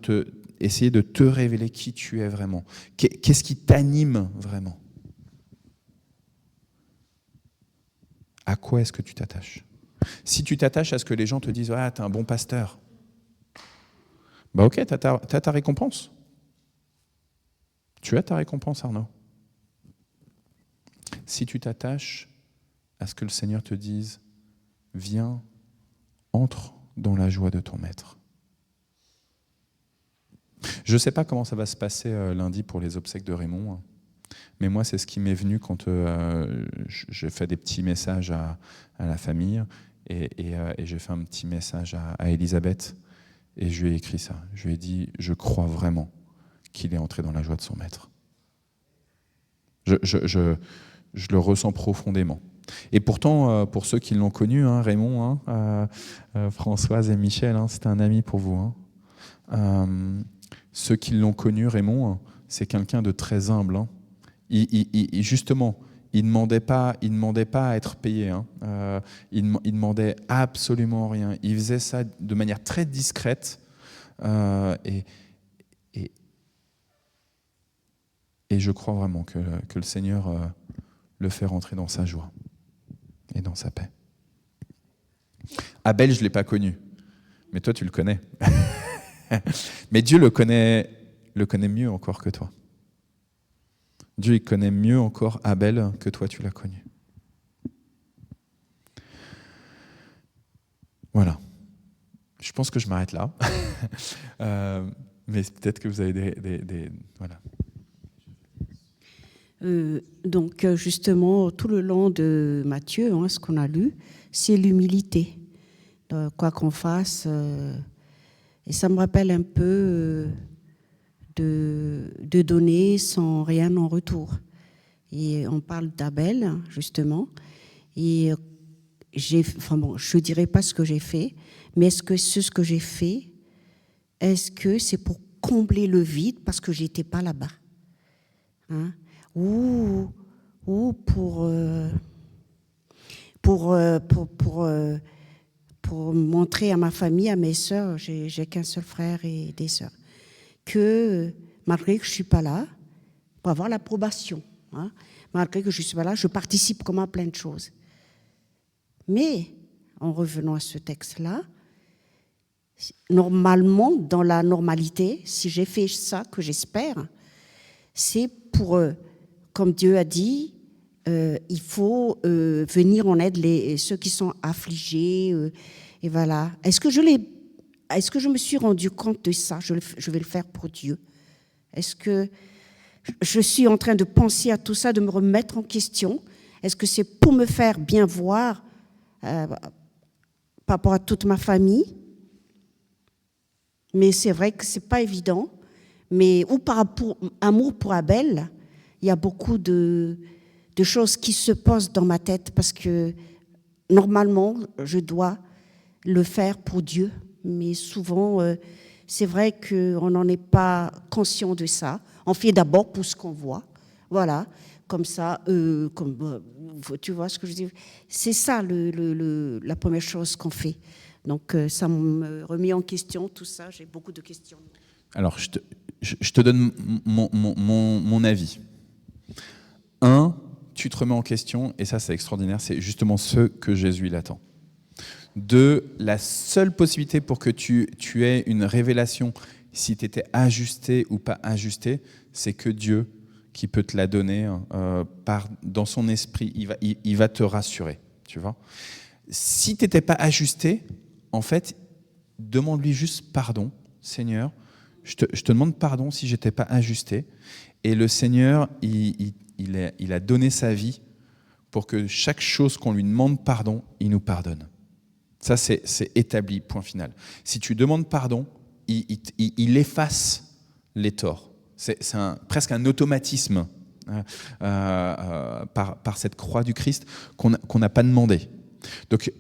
essayer de te révéler qui tu es vraiment. Qu'est-ce qui t'anime vraiment? À quoi est-ce que tu t'attaches? Si tu t'attaches à ce que les gens te disent, ah, t'es un bon pasteur, ok, t'as ta récompense. Tu as ta récompense, Arnaud. Si tu t'attaches à ce que le Seigneur te dise, viens, entre dans la joie de ton maître. Je ne sais pas comment ça va se passer lundi pour les obsèques de Raymond, mais moi, c'est ce qui m'est venu quand j'ai fait des petits messages à la famille et j'ai fait un petit message à Elisabeth et je lui ai écrit ça. Je lui ai dit, je crois vraiment qu'il est entré dans la joie de son maître. Je le ressens profondément. Et pourtant, pour ceux qui l'ont connu, hein, Raymond, Françoise et Michel, c'était un ami pour vous. Ceux qui l'ont connu, Raymond, c'est quelqu'un de très humble. Justement, il ne demandait pas à être payé. Il ne demandait absolument rien. Il faisait ça de manière très discrète. Et je crois vraiment que le Seigneur le fait rentrer dans sa joie et dans sa paix. Abel, je ne l'ai pas connu, mais toi, tu le connais. Mais Dieu le connaît mieux encore que toi. Dieu, il connaît mieux encore Abel que toi, tu l'as connu. Voilà. Je pense que je m'arrête là. Mais peut-être que vous avez des voilà. Donc justement, tout le long de Matthieu, ce qu'on a lu, c'est l'humilité. Quoi qu'on fasse, et ça me rappelle un peu de de donner sans rien en retour. Et on parle d'Abel, justement. Et je ne dirais pas ce que j'ai fait, mais est-ce que ce que j'ai fait, est-ce que c'est pour combler le vide parce que j'étais pas là-bas, hein? Ou pour montrer à ma famille, à mes sœurs, j'ai qu'un seul frère et des sœurs, que malgré que je suis pas là, pour avoir l'approbation, hein, malgré que je suis pas là, je participe comme à plein de choses. Mais en revenant à ce texte-là, normalement, dans la normalité, si j'ai fait ça, que j'espère, c'est pour, comme Dieu a dit, il faut venir en aide ceux qui sont affligés. Et voilà. Est-ce que je me suis rendu compte de ça? Je vais le faire pour Dieu. Est-ce que je suis en train de penser à tout ça, de me remettre en question? Est-ce que c'est pour me faire bien voir par rapport à toute ma famille? Mais c'est vrai que c'est pas évident. Mais ou par amour pour Abel, il y a beaucoup de choses qui se posent dans ma tête parce que normalement, je dois le faire pour Dieu. Mais souvent, c'est vrai qu'on n'en est pas conscient de ça. On fait d'abord pour ce qu'on voit. Voilà, comme ça, tu vois ce que je dis. C'est ça la première chose qu'on fait. Donc ça me remet en question tout ça. J'ai beaucoup de questions. Alors, je te donne mon avis. Un, tu te remets en question, et ça c'est extraordinaire, c'est justement ce que Jésus il attend. Deux, la seule possibilité pour que tu aies une révélation, si tu étais ajusté ou pas ajusté, c'est que Dieu qui peut te la donner dans son esprit, il va te rassurer, tu vois. Si tu n'étais pas ajusté, en fait, demande-lui juste pardon, Seigneur, je te demande pardon si je n'étais pas ajusté. Et le Seigneur, il a donné sa vie pour que chaque chose qu'on lui demande pardon, il nous pardonne. Ça, c'est établi, point final. Si tu demandes pardon, il efface les torts. C'est presque un automatisme par cette croix du Christ qu'on n'a pas demandé. Donc,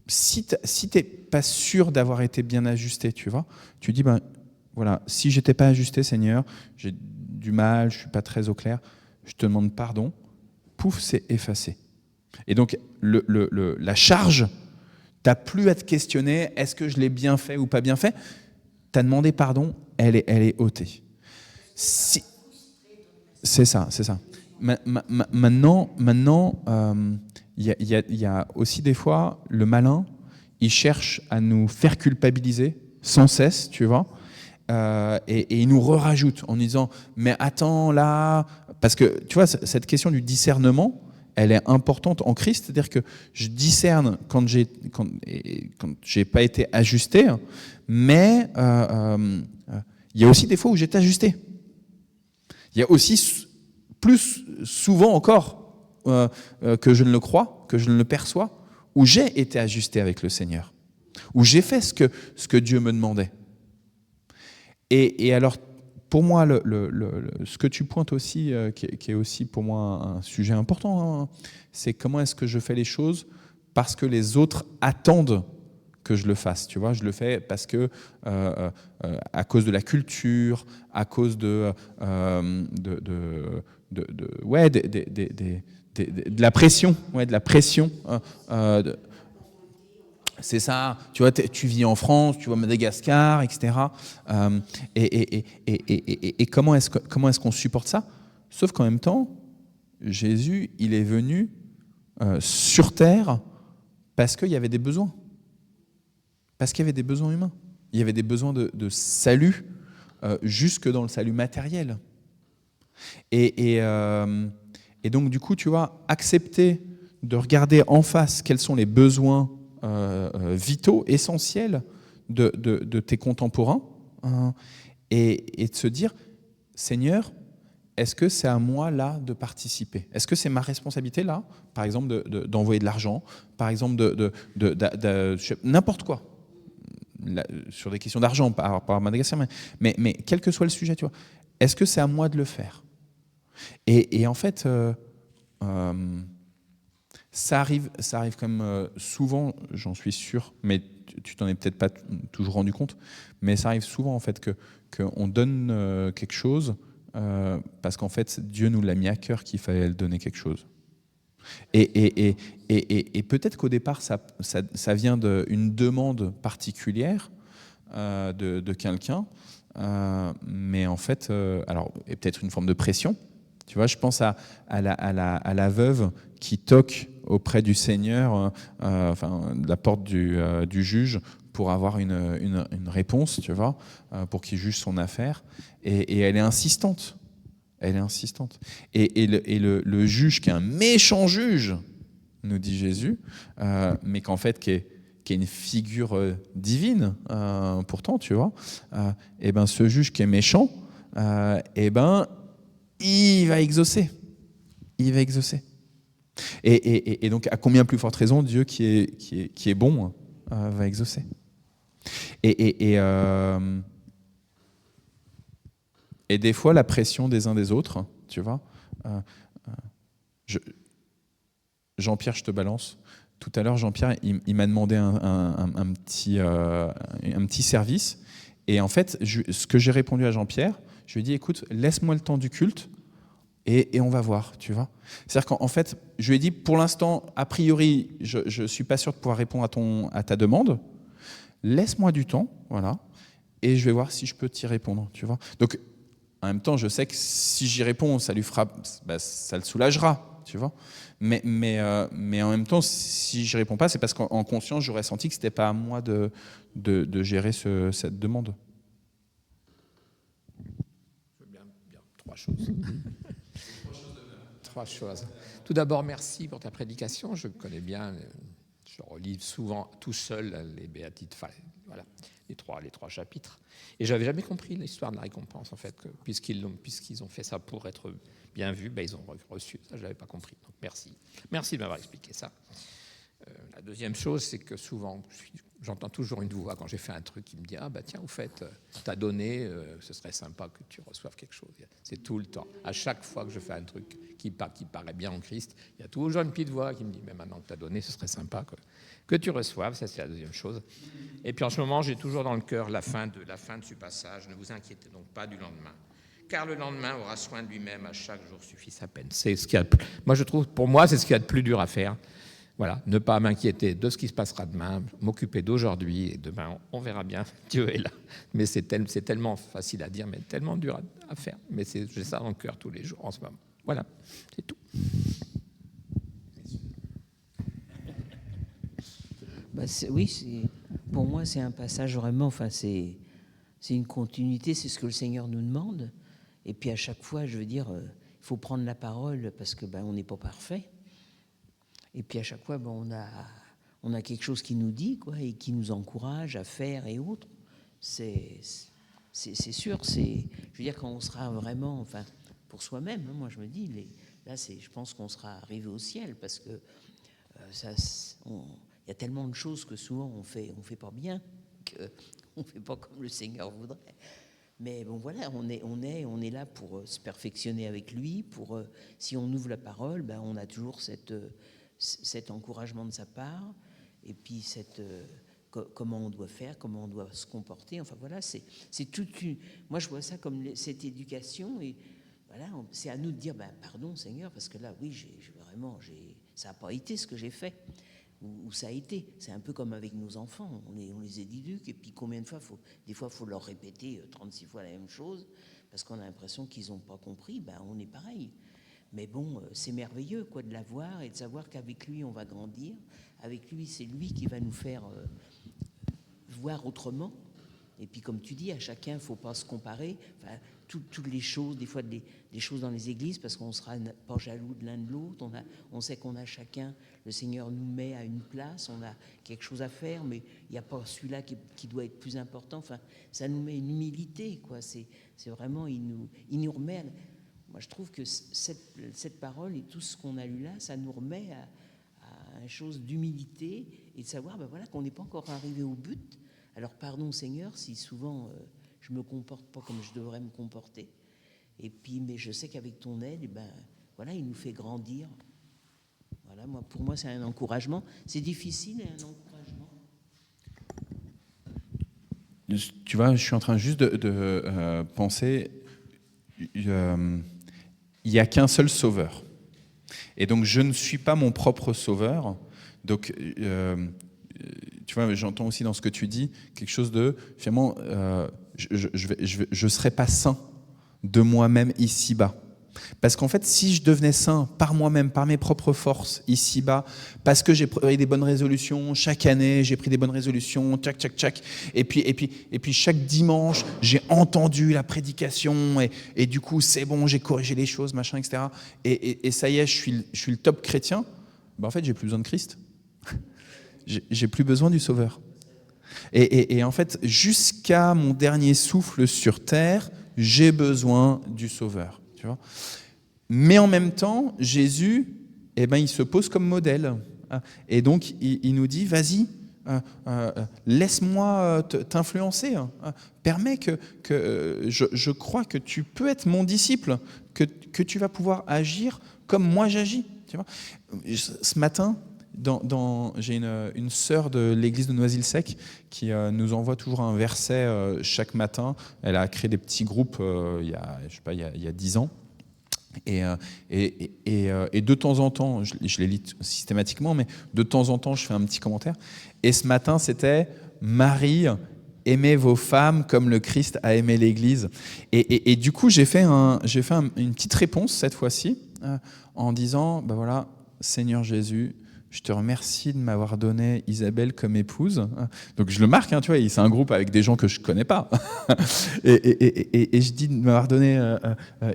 si tu n'es pas sûr d'avoir été bien ajusté, tu vois, tu dis, voilà, si je n'étais pas ajusté, Seigneur, j'ai du mal, je ne suis pas très au clair, je te demande pardon, pouf, c'est effacé. Et donc, la charge, tu n'as plus à te questionner, est-ce que je l'ai bien fait ou pas bien fait? Tu as demandé pardon, elle est ôtée. C'est ça. Maintenant, il y a aussi des fois, le malin, il cherche à nous faire culpabiliser sans cesse, tu vois, et il nous rajoute en disant, mais attends là, parce que tu vois, cette question du discernement, elle est importante en Christ, c'est-à-dire que je discerne quand j'ai pas été ajusté, mais il y a aussi des fois où j'ai été ajusté. Il y a aussi plus souvent encore que je ne le crois, que je ne le perçois, où j'ai été ajusté avec le Seigneur, où j'ai fait ce que Dieu me demandait. Et alors, pour moi, ce que tu pointes aussi, qui est aussi pour moi un sujet important, hein, c'est comment est-ce que je fais les choses parce que les autres attendent que je le fasse. Tu vois, je le fais parce que à cause de la culture, à cause de la pression, c'est ça. Tu vois, tu vis en France, tu vois Madagascar, etc. Et comment est-ce qu'on supporte ça? Sauf qu'en même temps, Jésus, il est venu sur terre parce qu'il y avait des besoins. Parce qu'il y avait des besoins humains. Il y avait des besoins de salut, jusque dans le salut matériel. Et donc, du coup, tu vois, accepter de regarder en face quels sont les besoins vitaux, essentiels de tes contemporains, et de se dire, Seigneur, est-ce que c'est à moi là de participer? Est-ce que c'est ma responsabilité là, par exemple, d'envoyer de l'argent, par exemple, n'importe quoi, sur des questions d'argent par Madagascar, mais quel que soit le sujet, tu vois, est-ce que c'est à moi de le faire ? Et en fait, ça arrive quand même souvent, j'en suis sûr, mais tu t'en es peut-être pas toujours rendu compte, mais ça arrive souvent en fait qu'on donne quelque chose parce qu'en fait Dieu nous l'a mis à cœur qu'il fallait le donner quelque chose. Et peut-être qu'au départ ça vient d'une demande particulière de quelqu'un, mais en fait, alors et peut-être une forme de pression. Tu vois, je pense à la veuve qui toque auprès du Seigneur, enfin, de la porte du juge pour avoir une réponse, tu vois, pour qu'il juge son affaire. Et elle est insistante. Elle est insistante. Et le juge, qui est un méchant juge, nous dit Jésus, mais qu'en fait, qui est une figure divine, pourtant, tu vois, et ben ce juge qui est méchant, et ben il va exaucer. Il va exaucer. Et donc, à combien plus forte raison, Dieu qui est bon va exaucer. Et des fois, la pression des uns des autres, tu vois. Jean-Pierre, je te balance. Tout à l'heure, Jean-Pierre, il m'a demandé un petit service. Et en fait, ce que j'ai répondu à Jean-Pierre, je lui ai dit, écoute, laisse-moi le temps du culte et on va voir, tu vois. C'est-à-dire qu'en fait, je lui ai dit, pour l'instant, a priori, je ne suis pas sûr de pouvoir répondre à ta demande. Laisse-moi du temps, voilà, et je vais voir si je peux t'y répondre, tu vois. Donc, en même temps, je sais que si j'y réponds, ça lui fera, ça le soulagera, tu vois. Mais en même temps, si je réponds pas, c'est parce qu'en conscience, j'aurais senti que c'était pas à moi de gérer cette demande. Bien, trois choses. Trois choses. Tout d'abord, merci pour ta prédication. Je connais bien, je relis souvent tout seul les béatites, enfin, voilà, les trois chapitres. Et j'avais jamais compris l'histoire de la récompense, en fait, puisqu'ils ont fait ça pour être bien vus, ils ont reçu. Ça, je l'avais pas compris. Donc merci. Merci de m'avoir expliqué ça. La deuxième chose, c'est que souvent, j'entends toujours une voix quand j'ai fait un truc qui me dit « Ah, tiens, au fait, t'as donné, ce serait sympa que tu reçoives quelque chose. » C'est tout le temps. À chaque fois que je fais un truc qui paraît bien en Christ, il y a toujours une petite voix qui me dit « Mais maintenant que t'as donné, ce serait sympa que tu reçoives. » Ça, c'est la deuxième chose. Et puis en ce moment, j'ai toujours dans le cœur la fin de ce passage. « Ne vous inquiétez donc pas du lendemain. Car le lendemain aura soin de lui-même, à chaque jour suffit sa peine. » C'est ce qu'il y a. Moi, je trouve, pour moi, c'est ce qu'il y a de plus dur à faire. Voilà, ne pas m'inquiéter de ce qui se passera demain, m'occuper d'aujourd'hui, et demain, on verra bien, Dieu est là. Mais c'est tellement facile à dire, mais tellement dur à faire. Mais j'ai ça dans le cœur tous les jours en ce moment. Voilà, c'est tout. Pour moi, c'est un passage vraiment, enfin, c'est une continuité, c'est ce que le Seigneur nous demande. Et puis à chaque fois, je veux dire, il faut prendre la parole parce que on n'est pas parfait. Et puis à chaque fois, on a quelque chose qui nous dit, et qui nous encourage à faire et autres. C'est sûr. Je veux dire, quand on sera vraiment, enfin, pour soi-même, hein, moi je me dis, je pense qu'on sera arrivé au ciel parce que il y a tellement de choses que souvent on fait pas bien, qu'on fait pas comme le Seigneur voudrait. Mais bon, voilà, on est là pour se perfectionner avec lui. Si on ouvre la parole, on a toujours cet encouragement de sa part, et puis comment on doit faire, comment on doit se comporter. Enfin voilà, c'est toute une. Moi, je vois ça comme cette éducation, et voilà, c'est à nous de dire pardon, Seigneur, parce que là, oui, ça n'a pas été ce que j'ai fait, ou ça a été. C'est un peu comme avec nos enfants, on les éduque, et puis combien de fois des fois, faut leur répéter 36 fois la même chose, parce qu'on a l'impression qu'ils n'ont pas compris. On est pareil. Mais bon, c'est merveilleux de l'avoir et de savoir qu'avec lui, on va grandir. Avec lui, c'est lui qui va nous faire voir autrement. Et puis, comme tu dis, à chacun, il ne faut pas se comparer. Enfin, toutes les choses, des fois, des choses dans les églises, parce qu'on ne sera pas jaloux de l'un de l'autre. On sait qu'on a chacun, le Seigneur nous met à une place, on a quelque chose à faire, mais il n'y a pas celui-là qui doit être plus important. Enfin, ça nous met une humilité, C'est vraiment, il nous remet... Moi, je trouve que cette parole et tout ce qu'on a lu là, ça nous remet à une chose d'humilité et de savoir qu'on n'est pas encore arrivé au but. Alors, pardon, Seigneur, si souvent je ne me comporte pas comme je devrais me comporter. Et puis, mais je sais qu'avec ton aide, voilà, il nous fait grandir. Voilà, pour moi, c'est un encouragement. C'est difficile, et un encouragement. Tu vois, je suis en train juste de penser, il n'y a qu'un seul sauveur. Et donc, je ne suis pas mon propre sauveur. Donc, tu vois, j'entends aussi dans ce que tu dis quelque chose de, finalement, je ne serai pas saint de moi-même ici-bas. Parce qu'en fait, si je devenais saint par moi-même, par mes propres forces ici-bas, parce que j'ai pris des bonnes résolutions, chaque année, j'ai pris des bonnes résolutions, tchac, et puis chaque dimanche, j'ai entendu la prédication, et du coup, c'est bon, j'ai corrigé les choses, machin, etc. Et ça y est, je suis le top chrétien. En fait, j'ai plus besoin de Christ. J'ai plus besoin du Sauveur. Et en fait, jusqu'à mon dernier souffle sur terre, j'ai besoin du Sauveur. Tu vois. Mais en même temps, Jésus, il se pose comme modèle. Et donc, il nous dit, vas-y, laisse-moi t'influencer. Permets que je crois que tu peux être mon disciple, que tu vas pouvoir agir comme moi j'agis. Tu vois. Ce matin, j'ai une sœur de l'église de Noisy-le-Sec qui nous envoie toujours un verset chaque matin. Elle a créé des petits groupes il y a 10 ans. Et de temps en temps, je les lis systématiquement, mais de temps en temps, je fais un petit commentaire. Et ce matin, c'était « Marie, aimez vos femmes comme le Christ a aimé l'Église ». Et du coup, j'ai fait une petite réponse cette fois-ci en disant voilà, Seigneur Jésus, je te remercie de m'avoir donné Isabelle comme épouse. Donc je le marque, tu vois, c'est un groupe avec des gens que je ne connais pas. et je dis de m'avoir donné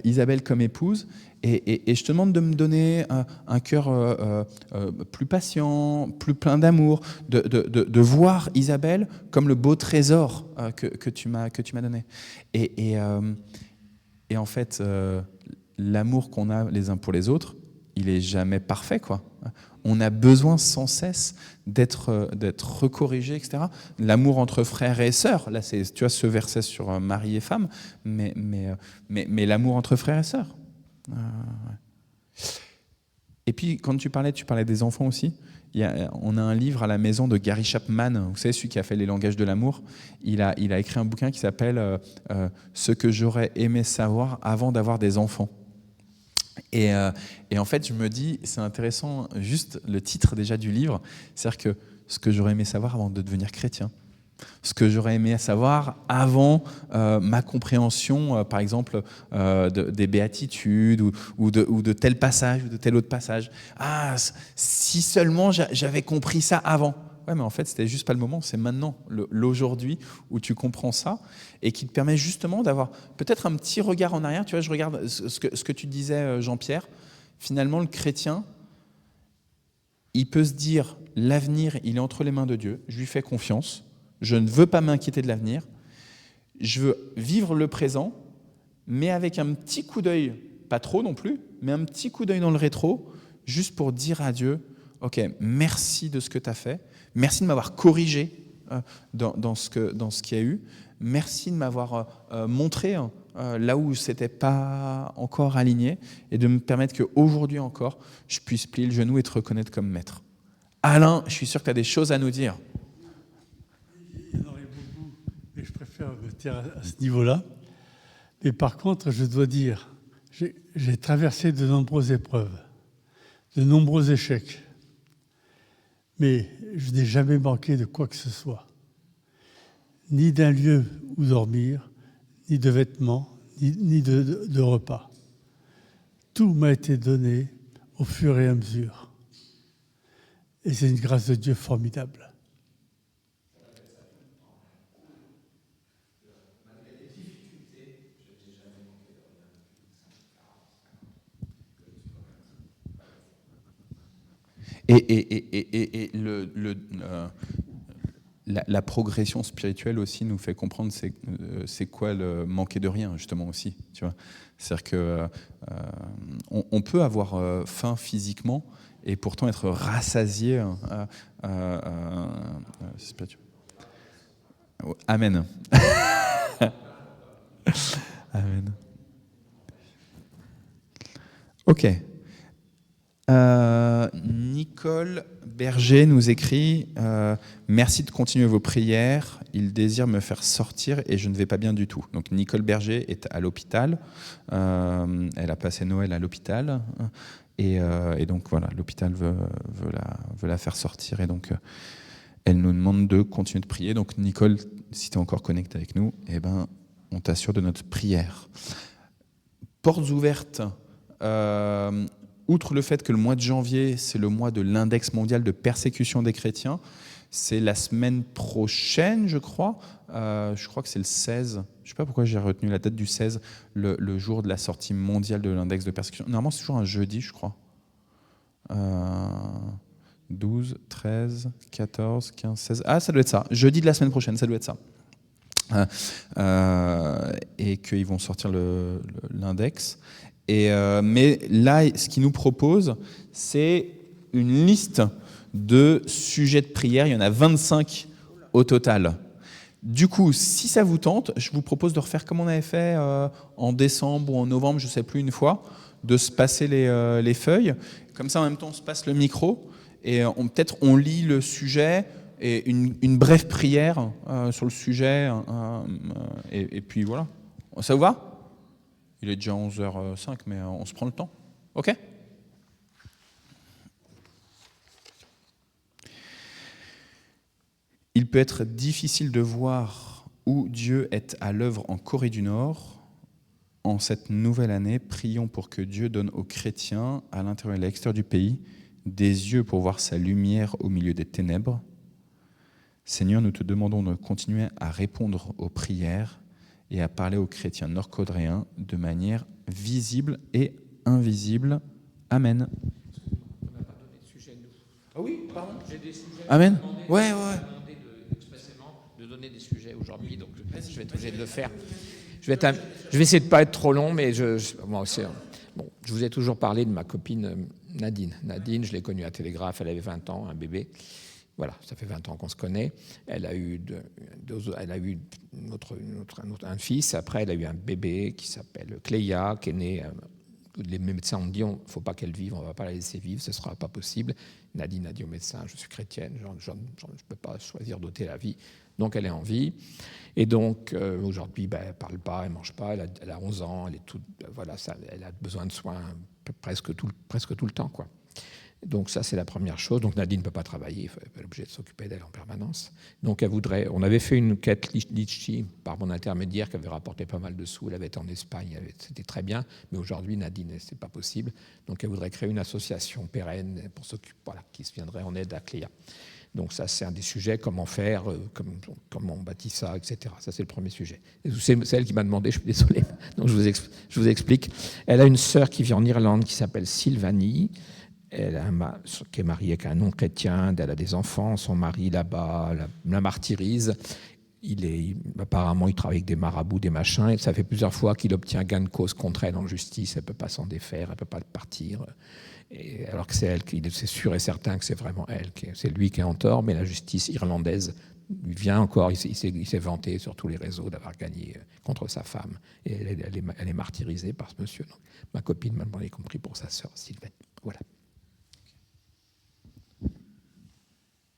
Isabelle comme épouse. Et je te demande de me donner un cœur plus patient, plus plein d'amour, de voir Isabelle comme le beau trésor que tu m'as donné. Et en fait, l'amour qu'on a les uns pour les autres, il n'est jamais parfait, quoi. On a besoin sans cesse d'être recorrigé, etc. L'amour entre frères et sœurs, là, tu vois ce verset sur mari et femme, mais l'amour entre frères et sœurs. Et puis, quand tu parlais des enfants aussi. On a un livre à la maison de Gary Chapman, vous savez, celui qui a fait Les langages de l'amour. Il a écrit un bouquin qui s'appelle Ce que j'aurais aimé savoir avant d'avoir des enfants. Et en fait, je me dis, c'est intéressant, juste le titre déjà du livre, c'est-à-dire que ce que j'aurais aimé savoir avant de devenir chrétien, ce que j'aurais aimé savoir avant ma compréhension, par exemple, des béatitudes ou de tel passage ou de tel autre passage. Ah, si seulement j'avais compris ça avant. Ouais, mais en fait, c'était juste pas le moment, c'est maintenant, l'aujourd'hui, où tu comprends ça et qui te permet justement d'avoir peut-être un petit regard en arrière. Tu vois, je regarde ce que tu disais, Jean-Pierre. Finalement, le chrétien, il peut se dire, l'avenir, il est entre les mains de Dieu, je lui fais confiance, je ne veux pas m'inquiéter de l'avenir, je veux vivre le présent, mais avec un petit coup d'œil, pas trop non plus, mais un petit coup d'œil dans le rétro, juste pour dire à Dieu, ok, merci de ce que tu as fait, merci de m'avoir corrigé dans ce qu'il y a eu, merci de m'avoir montré là où ce n'était pas encore aligné et de me permettre qu'aujourd'hui encore, je puisse plier le genou et te reconnaître comme maître. Alain, je suis sûr que tu as des choses à nous dire. Il y en aurait beaucoup, mais je préfère me taire à ce niveau-là. Mais par contre, je dois dire, j'ai traversé de nombreuses épreuves, de nombreux échecs. Mais je n'ai jamais manqué de quoi que ce soit. Ni d'un lieu où dormir, ni de vêtements, ni de repas. Tout m'a été donné au fur et à mesure. Et c'est une grâce de Dieu formidable. Et la progression spirituelle aussi nous fait comprendre c'est quoi le manquer de rien, justement, aussi. Tu vois, c'est-à-dire qu'on peut avoir faim physiquement et pourtant être rassasié spirituellement. Amen. Amen. Ok. Nicole Berger nous écrit merci de continuer vos prières. Il désire me faire sortir et je ne vais pas bien du tout. Donc Nicole Berger est à l'hôpital. Elle a passé Noël à l'hôpital et donc voilà, l'hôpital veut la faire sortir et donc elle nous demande de continuer de prier. Donc Nicole, si tu es encore connectée avec nous, eh ben on t'assure de notre prière. Portes ouvertes. Outre le fait que le mois de janvier, c'est le mois de l'index mondial de persécution des chrétiens, c'est la semaine prochaine, je crois. Je crois que c'est le 16. Je ne sais pas pourquoi j'ai retenu la date du 16, le jour de la sortie mondiale de l'index de persécution. Normalement, c'est toujours un jeudi, je crois. 12, 13, 14, 15, 16. Ah, ça doit être ça. Jeudi de la semaine prochaine, ça doit être ça. Et qu'ils vont sortir l'index. Mais là, ce qu'ils nous proposent, c'est une liste de sujets de prière. Il y en a 25 au total. Du coup, si ça vous tente, je vous propose de refaire comme on avait fait en décembre ou en novembre, je ne sais plus, une fois, de se passer les feuilles. Comme ça, en même temps, on se passe le micro et peut-être on lit le sujet et une brève prière sur le sujet. Et puis voilà. Ça vous va ? Il est déjà 11h05, mais on se prend le temps. OK ? Il peut être difficile de voir où Dieu est à l'œuvre en Corée du Nord. En cette nouvelle année, prions pour que Dieu donne aux chrétiens, à l'intérieur et à l'extérieur du pays, des yeux pour voir sa lumière au milieu des ténèbres. Seigneur, nous te demandons de continuer à répondre aux prières et à parler aux chrétiens nord-coréens de manière visible et invisible. Amen. On n'a pas donné de sujet, nous. Ah oui, pardon. J'ai des sujets. Amen. Ouais. Demandé expressément de donner des sujets aujourd'hui, donc je vais être obligé de le faire. Je vais essayer de ne pas être trop long, mais moi aussi. Bon, je vous ai toujours parlé de ma copine Nadine. Nadine, je l'ai connue à Télégraphe, elle avait 20 ans, un bébé. Voilà, ça fait 20 ans qu'on se connaît. Elle a eu un fils. Après, elle a eu un bébé qui s'appelle Cléa, qui est né. Les médecins ont dit il ne faut pas qu'elle vive, on ne va pas la laisser vivre, ce ne sera pas possible. Nadine a dit au médecin je suis chrétienne, je ne peux pas choisir d'ôter la vie. Donc elle est en vie. Et donc aujourd'hui, elle ne parle pas, elle ne mange pas, elle a 11 ans, elle a besoin de soins presque tout le temps, quoi. Donc ça, c'est la première chose. Donc Nadine ne peut pas travailler, elle est obligée de s'occuper d'elle en permanence. Donc on avait fait une quête Litchi par mon intermédiaire qui avait rapporté pas mal de sous. Elle avait été en Espagne, c'était très bien. Mais aujourd'hui, Nadine, c'est pas possible. Donc elle voudrait créer une association pérenne pour s'occuper, qui se viendrait en aide à Cléa. Donc ça, c'est un des sujets, comment faire, comment on bâtit ça, etc. Ça, c'est le premier sujet. C'est elle qui m'a demandé, je suis désolé. Donc je vous explique. Elle a une sœur qui vit en Irlande qui s'appelle Sylvanie. Qui est mariée avec un non-chrétien, elle a des enfants, son mari là-bas la martyrise. Apparemment, il travaille avec des marabouts, des machins, et ça fait plusieurs fois qu'il obtient gain de cause contre elle en justice. Elle ne peut pas s'en défaire, elle ne peut pas partir. Alors que c'est elle, c'est sûr et certain que c'est vraiment elle, c'est lui qui est en tort, mais la justice irlandaise lui vient encore, il s'est vanté sur tous les réseaux d'avoir gagné contre sa femme. Et elle est martyrisée par ce monsieur. Donc, ma copine m'a demandé, y compris pour sa sœur Sylvaine. Voilà.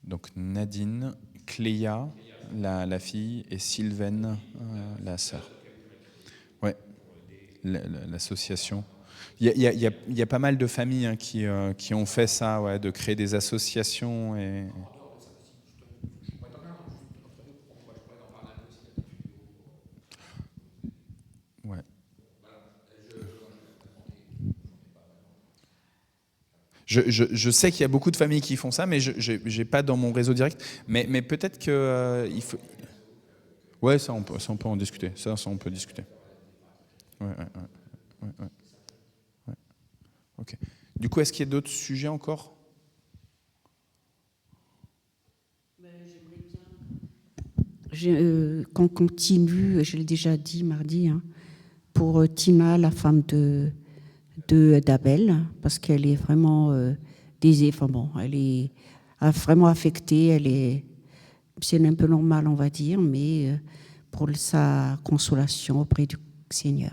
Donc Nadine, Cléa, la fille, et Sylvaine, la sœur. Ouais, l'association. Il y a pas mal de familles qui ont fait ça, de créer des associations. Ouais. Je sais qu'il y a beaucoup de familles qui font ça, mais je n'ai pas dans mon réseau direct. Mais peut-être qu'il faut... Ouais, ça on peut en discuter. Ça on peut discuter. Ouais. Ok. Du coup, est-ce qu'il y a d'autres sujets encore ? Qu'on continue, je l'ai déjà dit mardi, pour Tina, la femme d'Abel, parce qu'elle est vraiment elle est vraiment affectée, c'est un peu normal, on va dire, mais pour sa consolation auprès du Seigneur.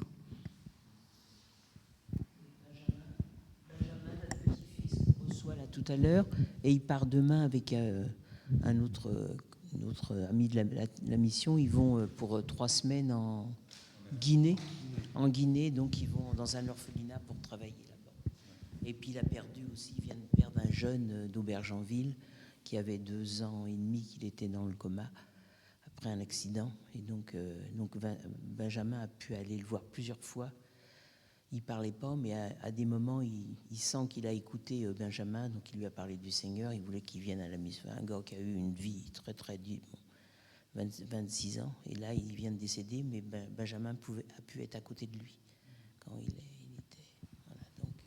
tout à l'heure, et il part demain avec un autre ami de la mission. Ils vont pour 3 semaines en Guinée. Donc ils vont dans un orphelinat pour travailler là-bas. Et puis il a perdu aussi, il vient de perdre un jeune d'Aubergenville qui avait 2 ans et demi qu'il était dans le coma après un accident. Et donc Benjamin a pu aller le voir plusieurs fois. Il parlait pas, mais à des moments, il sent qu'il a écouté Benjamin, donc il lui a parlé du Seigneur. Il voulait qu'il vienne à la mission. Un gars qui a eu une vie très très dure, 26 ans, et là il vient de décéder, mais Benjamin a pu être à côté de lui quand il était. Voilà, donc.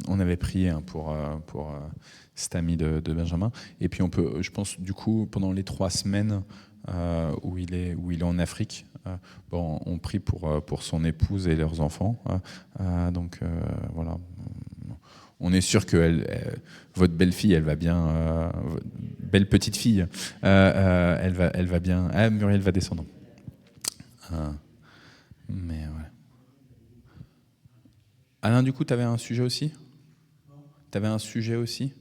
On avait prié pour cet ami de Benjamin, et puis on peut, je pense, du coup, pendant les 3 semaines où il est en Afrique, on prie pour son épouse et leurs enfants. Donc voilà. On est sûr que votre belle-fille, elle va bien, belle petite fille, elle va bien. Ah, Muriel va descendre. Mais ouais. Alain, du coup, tu avais un sujet aussi ? Tu avais un sujet aussi ?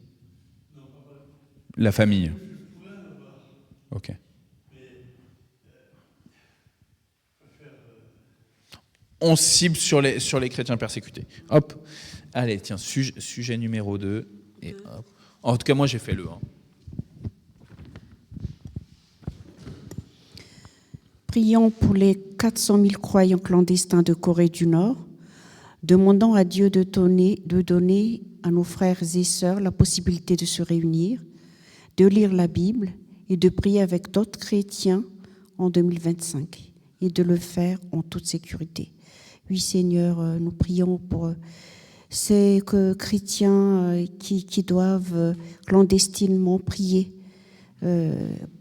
La famille. Ok. On cible sur les chrétiens persécutés. Hop. Allez, tiens, sujet numéro 2. Et hop. En tout cas, moi, j'ai fait le 1. Prions pour les 400 000 croyants clandestins de Corée du Nord, demandant à Dieu de donner à nos frères et sœurs la possibilité de se réunir, de lire la Bible et de prier avec d'autres chrétiens en 2025 et de le faire en toute sécurité. Oui, Seigneur, nous prions pour ces chrétiens qui doivent clandestinement prier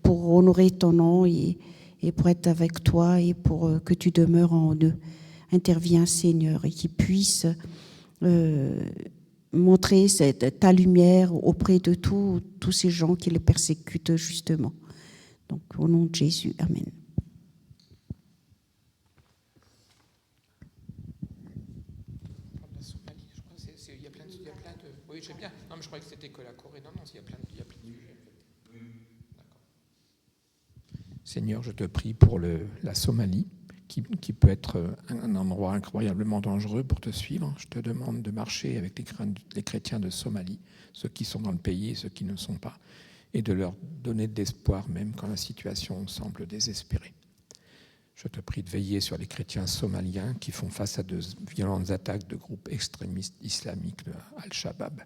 pour honorer ton nom et pour être avec toi et pour que tu demeures en eux. Interviens, Seigneur, et qu'ils puissent montrer ta lumière auprès de tous ces gens qui les persécutent justement. Donc, au nom de Jésus, Amen. Oui, j'aime bien. Non, mais je croyais que c'était que la Corée. Non, il y a plein de sujets. D'accord. Seigneur, je te prie pour la Somalie, qui peut être un endroit incroyablement dangereux pour te suivre. Je te demande de marcher avec les chrétiens de Somalie, ceux qui sont dans le pays et ceux qui ne sont pas, et de leur donner de l'espoir même quand la situation semble désespérée. Je te prie de veiller sur les chrétiens somaliens qui font face à de violentes attaques de groupes extrémistes islamiques, Al-Shabaab.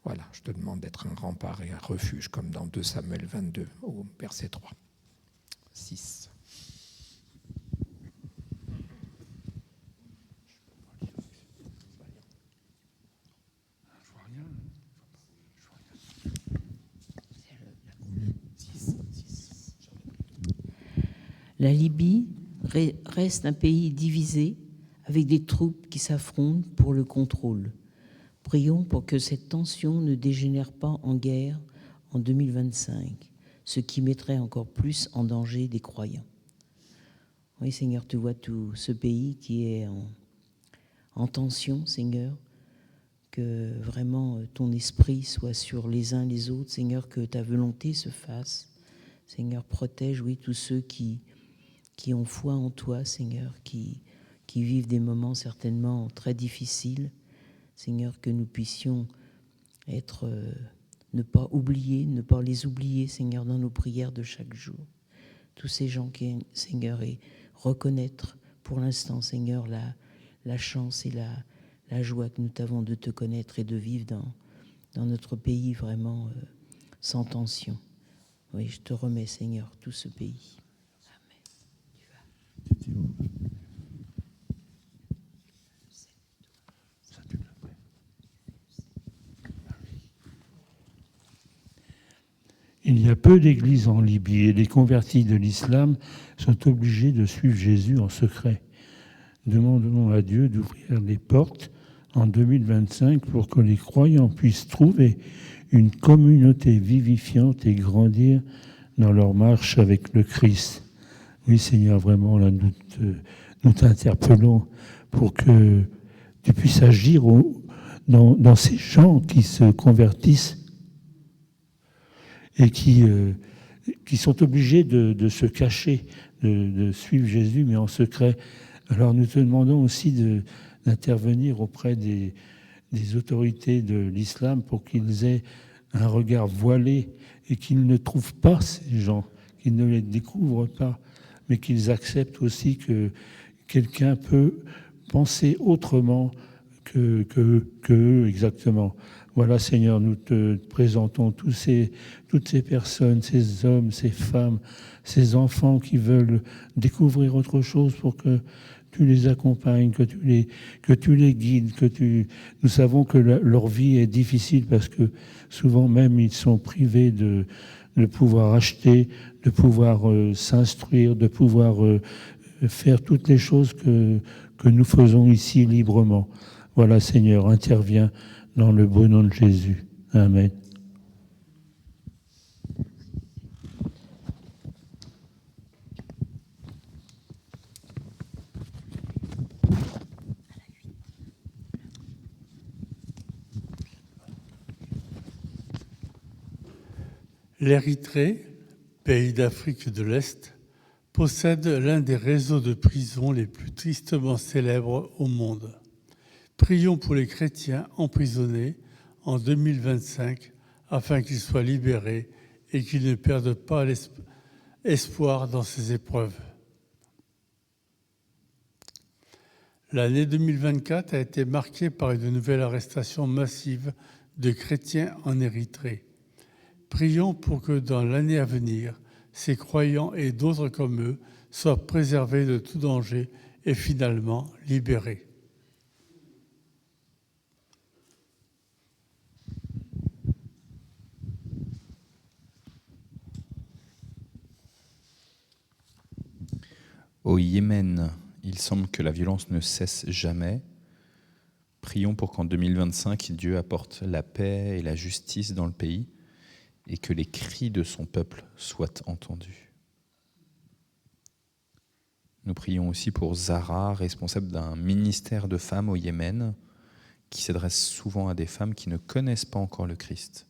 Voilà, je te demande d'être un rempart et un refuge, comme dans 2 Samuel 22, au verset 3. 6. La Libye reste un pays divisé avec des troupes qui s'affrontent pour le contrôle. Prions pour que cette tension ne dégénère pas en guerre en 2025, ce qui mettrait encore plus en danger des croyants. Oui, Seigneur, tu vois tout ce pays qui est en tension, Seigneur, que vraiment ton esprit soit sur les uns les autres, Seigneur, que ta volonté se fasse. Seigneur, protège, oui, tous ceux qui ont foi en toi, Seigneur, qui vivent des moments certainement très difficiles. Seigneur, que nous puissions ne pas les oublier, Seigneur, dans nos prières de chaque jour. Tous ces gens qui, Seigneur, et reconnaître pour l'instant, Seigneur, la chance et la joie que nous avons de te connaître et de vivre dans notre pays vraiment sans tension. Oui, je te remets, Seigneur, tout ce pays. Il y a peu d'églises en Libye et les convertis de l'islam sont obligés de suivre Jésus en secret. Demandons à Dieu d'ouvrir les portes en 2025 pour que les croyants puissent trouver une communauté vivifiante et grandir dans leur marche avec le Christ. Oui, Seigneur, vraiment, là, nous t'interpellons pour que tu puisses agir dans ces gens qui se convertissent et qui sont obligés de se cacher, de suivre Jésus, mais en secret. Alors nous te demandons aussi d'intervenir auprès des autorités de l'islam pour qu'ils aient un regard voilé et qu'ils ne trouvent pas ces gens, qu'ils ne les découvrent pas, mais qu'ils acceptent aussi que quelqu'un peut penser autrement que eux exactement. Voilà, Seigneur, nous te présentons toutes ces personnes, ces hommes, ces femmes, ces enfants qui veulent découvrir autre chose pour que tu les accompagnes, que tu les guides, Nous savons que leur vie est difficile parce que souvent même ils sont privés de pouvoir acheter, de pouvoir s'instruire, de pouvoir faire toutes les choses que nous faisons ici librement. Voilà, Seigneur, interviens dans le beau nom de Jésus. Amen. L'Érythrée, pays d'Afrique de l'Est, possède l'un des réseaux de prisons les plus tristement célèbres au monde. Prions pour les chrétiens emprisonnés en 2025 afin qu'ils soient libérés et qu'ils ne perdent pas espoir dans ces épreuves. L'année 2024 a été marquée par une nouvelle arrestation massive de chrétiens en Érythrée. Prions pour que dans l'année à venir, ces croyants et d'autres comme eux soient préservés de tout danger et finalement libérés. Au Yémen, il semble que la violence ne cesse jamais. Prions pour qu'en 2025, Dieu apporte la paix et la justice dans le pays et que les cris de son peuple soient entendus. Nous prions aussi pour Zara, responsable d'un ministère de femmes au Yémen, qui s'adresse souvent à des femmes qui ne connaissent pas encore le Christ.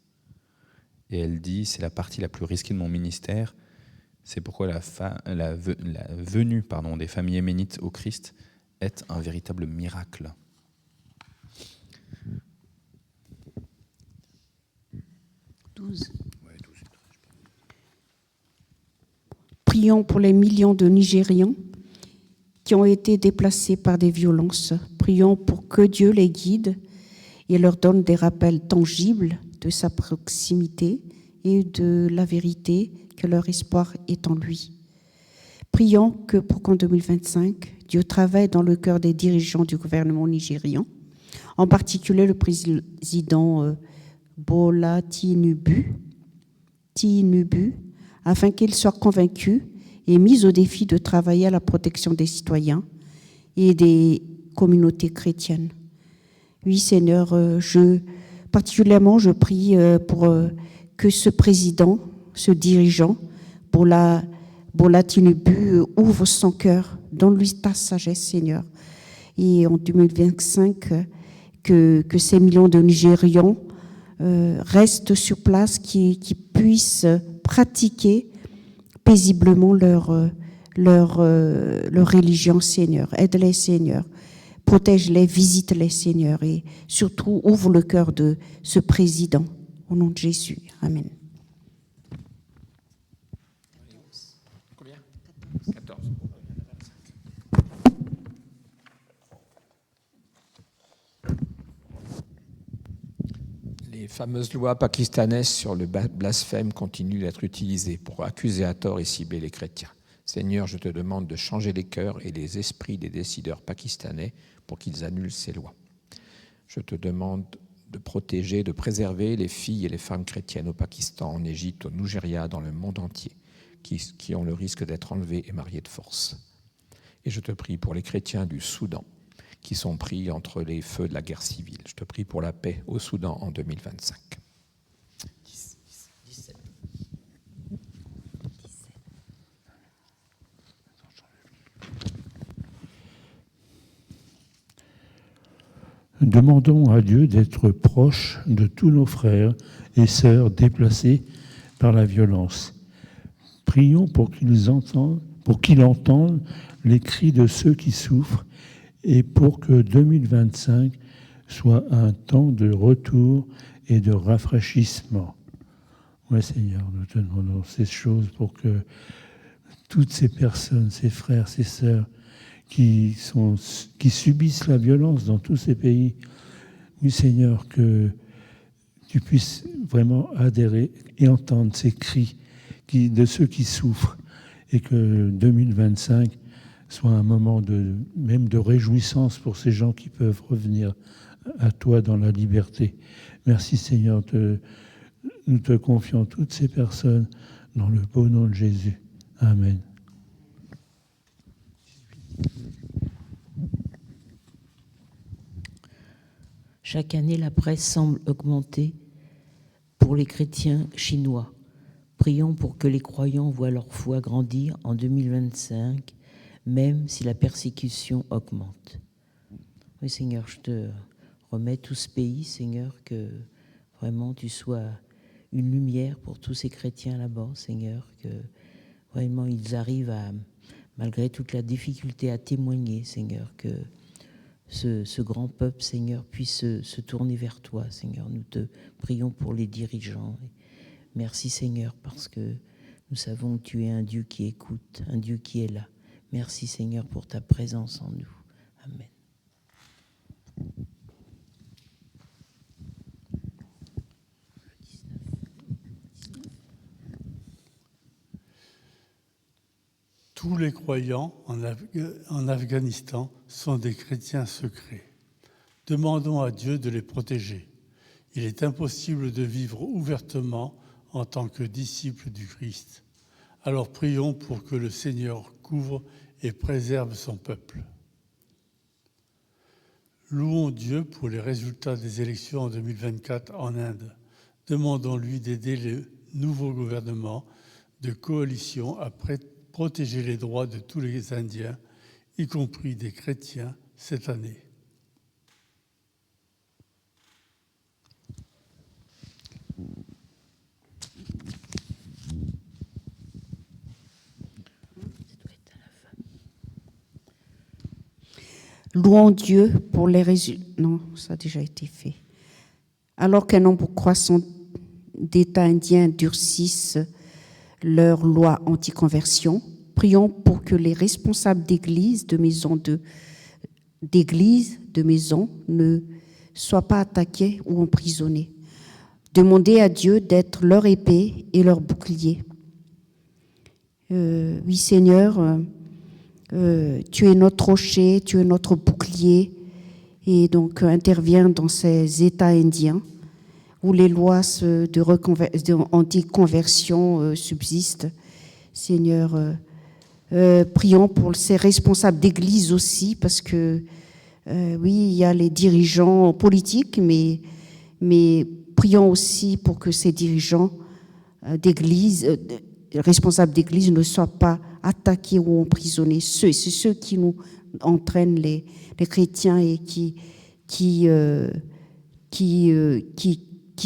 Et elle dit, c'est la partie la plus risquée de mon ministère, c'est pourquoi la venue des femmes yéménites au Christ est un véritable miracle. Prions pour les millions de Nigérians qui ont été déplacés par des violences. Prions pour que Dieu les guide et leur donne des rappels tangibles de sa proximité et de la vérité, que leur espoir est en lui. Prions pour qu'en 2025, Dieu travaille dans le cœur des dirigeants du gouvernement nigérian, en particulier le président Bola Tinubu, afin qu'il soit convaincu et mis au défi de travailler à la protection des citoyens et des communautés chrétiennes. Oui, Seigneur, particulièrement, je prie pour que ce président, ce dirigeant, Bola Tinubu, ouvre son cœur, donne-lui ta sagesse, Seigneur. Et en 2025, que ces millions de Nigérians restent sur place, qui puissent pratiquer paisiblement leur religion, Seigneur. Aide-les, Seigneur. Protège-les, visite-les, Seigneur. Et surtout, ouvre le cœur de ce président. Au nom de Jésus. Amen. Combien 14. Les fameuses lois pakistanaises sur le blasphème continuent d'être utilisées pour accuser à tort et cibler les chrétiens. Seigneur, je te demande de changer les cœurs et les esprits des décideurs pakistanais pour qu'ils annulent ces lois. Je te demande de protéger, de préserver les filles et les femmes chrétiennes au Pakistan, en Égypte, au Nigeria, dans le monde entier, qui ont le risque d'être enlevées et mariées de force. Et je te prie pour les chrétiens du Soudan, qui sont pris entre les feux de la guerre civile. Je te prie pour la paix au Soudan en 2025. Demandons à Dieu d'être proche de tous nos frères et sœurs déplacés par la violence. Prions pour qu'il entende les cris de ceux qui souffrent et pour que 2025 soit un temps de retour et de rafraîchissement. Oui, Seigneur, nous te demandons ces choses pour que toutes ces personnes, ces frères, ces sœurs qui subissent la violence dans tous ces pays, oui, Seigneur, que tu puisses vraiment adhérer et entendre ces cris de ceux qui souffrent et que 2025 soit un moment même de réjouissance pour ces gens qui peuvent revenir à toi dans la liberté. Merci Seigneur, nous te confions toutes ces personnes dans le beau nom de Jésus. Amen. Chaque année, la presse semble augmenter pour les chrétiens chinois. Prions pour que les croyants voient leur foi grandir en 2025, même si la persécution augmente. Oui, Seigneur, je te remets tout ce pays, Seigneur, que vraiment tu sois une lumière pour tous ces chrétiens là-bas, Seigneur, que vraiment ils arrivent à, malgré toute la difficulté, à témoigner, Seigneur, que ce grand peuple, Seigneur, puisse se tourner vers toi, Seigneur. Nous te prions pour les dirigeants. Merci, Seigneur, parce que nous savons que tu es un Dieu qui écoute, un Dieu qui est là. Merci, Seigneur, pour ta présence en nous. Amen. Tous les croyants en Afghanistan sont des chrétiens secrets. Demandons à Dieu de les protéger. Il est impossible de vivre ouvertement en tant que disciples du Christ. Alors prions pour que le Seigneur couvre et préserve son peuple. Louons Dieu pour les résultats des élections en 2024 en Inde. Demandons-lui d'aider le nouveau gouvernement de coalition à protéger les droits de tous les Indiens, y compris des chrétiens, cette année. Louons Dieu pour les résultats. Non, ça a déjà été fait. Alors qu'un nombre croissant d'États indiens durcissent leurs lois anti-conversion, prions pour que les responsables d'églises, de maisons ne soient pas attaqués ou emprisonnés. Demandez à Dieu d'être leur épée et leur bouclier. Oui, Seigneur, tu es notre rocher, tu es notre bouclier, et donc interviens dans ces États indiens où les lois anti-conversion subsistent. Seigneur, prions pour ces responsables d'église aussi, parce que oui, il y a les dirigeants politiques, mais prions aussi pour que ces dirigeants d'église, responsables d'église, ne soient pas attaqués ou emprisonnés. C'est ceux qui nous entraînent, les chrétiens, et qui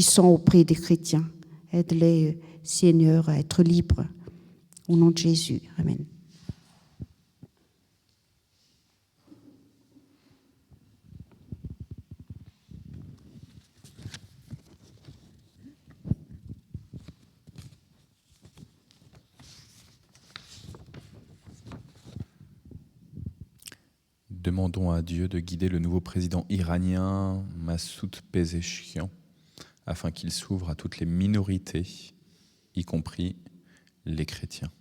sont auprès des chrétiens. Aide-les, Seigneur, à être libres. Au nom de Jésus. Amen. Demandons à Dieu de guider le nouveau président iranien, Massoud Pezeshkian, afin qu'il s'ouvre à toutes les minorités, y compris les chrétiens.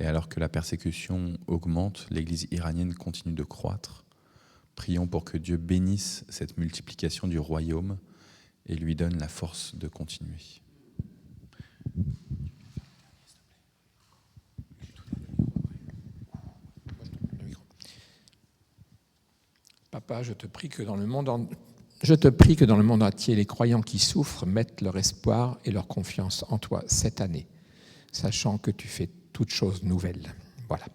Et alors que la persécution augmente, l'Église iranienne continue de croître. Prions pour que Dieu bénisse cette multiplication du royaume et lui donne la force de continuer. Papa, je te prie que dans le monde entier, les croyants qui souffrent mettent leur espoir et leur confiance en toi cette année, sachant que tu fais toutes choses nouvelles. Voilà.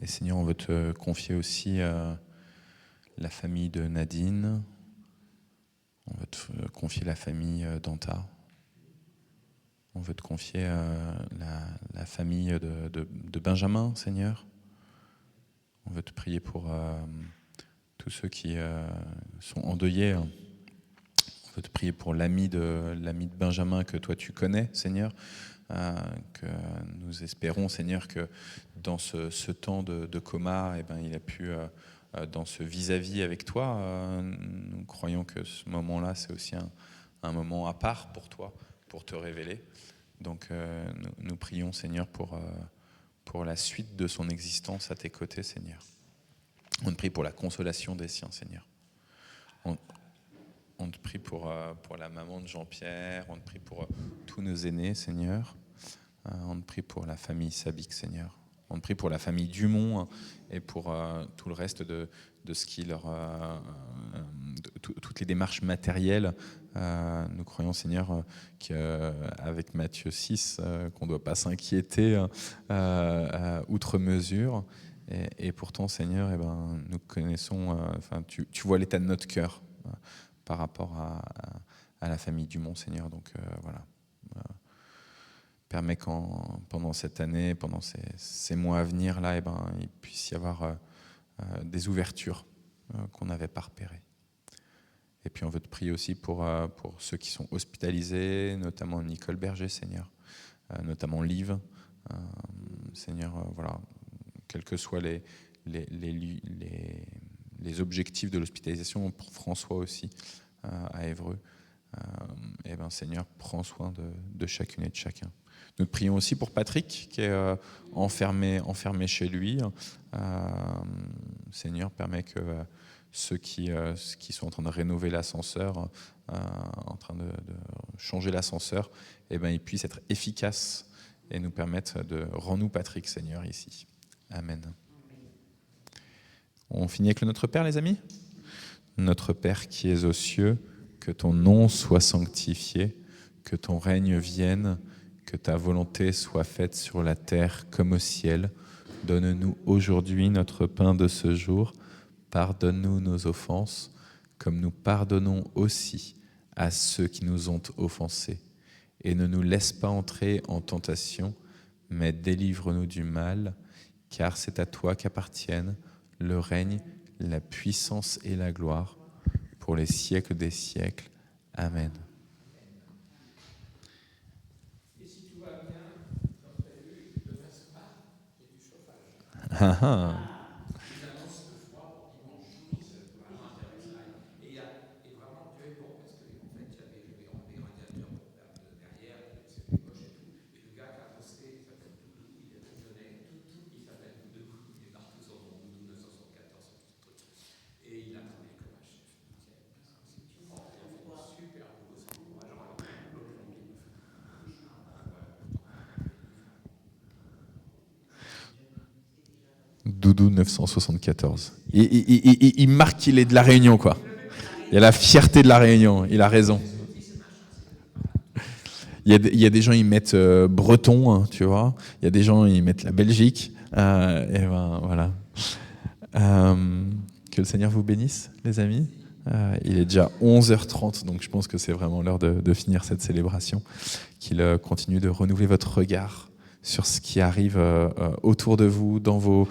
Et Seigneur, on veut te confier aussi la famille de Nadine. On veut te confier la famille d'Anta. On veut te confier la famille de Benjamin, Seigneur. On veut te prier pour tous ceux qui sont endeuillés. On veut te prier pour l'ami de Benjamin que toi tu connais, Seigneur. Que nous espérons, Seigneur, que dans ce temps de coma, il a pu, dans ce vis-à-vis avec toi, nous croyons que ce moment-là, c'est aussi un moment à part pour toi, pour te révéler. Donc nous prions, Seigneur, pour la suite de son existence à tes côtés, Seigneur. On te prie pour la consolation des siens, Seigneur. On te prie pour la maman de Jean-Pierre, on te prie pour tous nos aînés, Seigneur. On te prie pour la famille Sabic, Seigneur. On te prie pour la famille Dumont et pour tout le reste de ce qui leur... toutes les démarches matérielles. Nous croyons, Seigneur, qu'avec Matthieu 6, qu'on ne doit pas s'inquiéter outre mesure. Et pourtant, Seigneur, nous connaissons... tu vois l'état de notre cœur par rapport à la famille Dumont, Seigneur. Donc voilà. Permet pendant cette année, pendant ces mois à venir, là, il puisse y avoir des ouvertures qu'on n'avait pas repérées. Et puis on veut te prier aussi pour ceux qui sont hospitalisés, notamment Nicole Berger, Seigneur, notamment Liv. Seigneur, voilà, quels que soient les objectifs de l'hospitalisation, pour François aussi, à Évreux. Seigneur, prends soin de chacune et de chacun. Nous te prions aussi pour Patrick, qui est enfermé chez lui. Seigneur, permet que ceux qui sont en train de rénover l'ascenseur, en train de changer l'ascenseur, ils puissent être efficaces et nous permettre de rends-nous Patrick, Seigneur, ici. Amen. On finit avec le Notre Père, les amis. Notre Père qui es aux cieux, que ton nom soit sanctifié, que ton règne vienne, que ta volonté soit faite sur la terre comme au ciel. Donne-nous aujourd'hui notre pain de ce jour. Pardonne-nous nos offenses, comme nous pardonnons aussi à ceux qui nous ont offensés. Et ne nous laisse pas entrer en tentation, mais délivre-nous du mal, car c'est à toi qu'appartiennent le règne, la puissance et la gloire, pour les siècles des siècles. Amen. Ah ah. Doudou 974. Il marque qu'il est de la Réunion, quoi. Il y a la fierté de la Réunion. Il a raison. Il y a des gens, ils mettent breton, hein, tu vois. Il y a des gens, ils mettent la Belgique. Voilà. Que le Seigneur vous bénisse, les amis. Il est déjà 11h30, donc je pense que c'est vraiment l'heure de finir cette célébration. Qu'il continue de renouveler votre regard sur ce qui arrive autour de vous, dans vos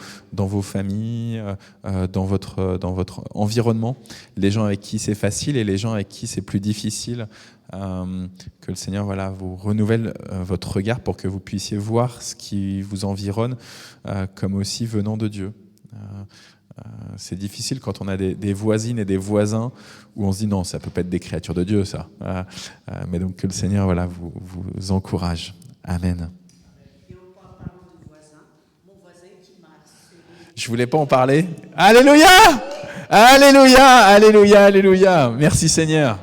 familles, dans votre environnement, les gens avec qui c'est facile et les gens avec qui c'est plus difficile. Que le Seigneur vous renouvelle votre regard pour que vous puissiez voir ce qui vous environne comme aussi venant de Dieu. C'est difficile quand on a des voisines et des voisins où on se dit non, ça peut pas être des créatures de Dieu, ça. Mais donc que le Seigneur vous encourage. Amen. Je voulais pas en parler. Alléluia, alléluia, alléluia, alléluia. Merci Seigneur.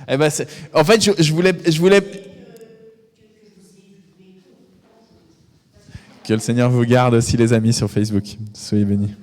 En fait, je voulais. Que le Seigneur vous garde aussi, les amis, sur Facebook. Soyez bénis.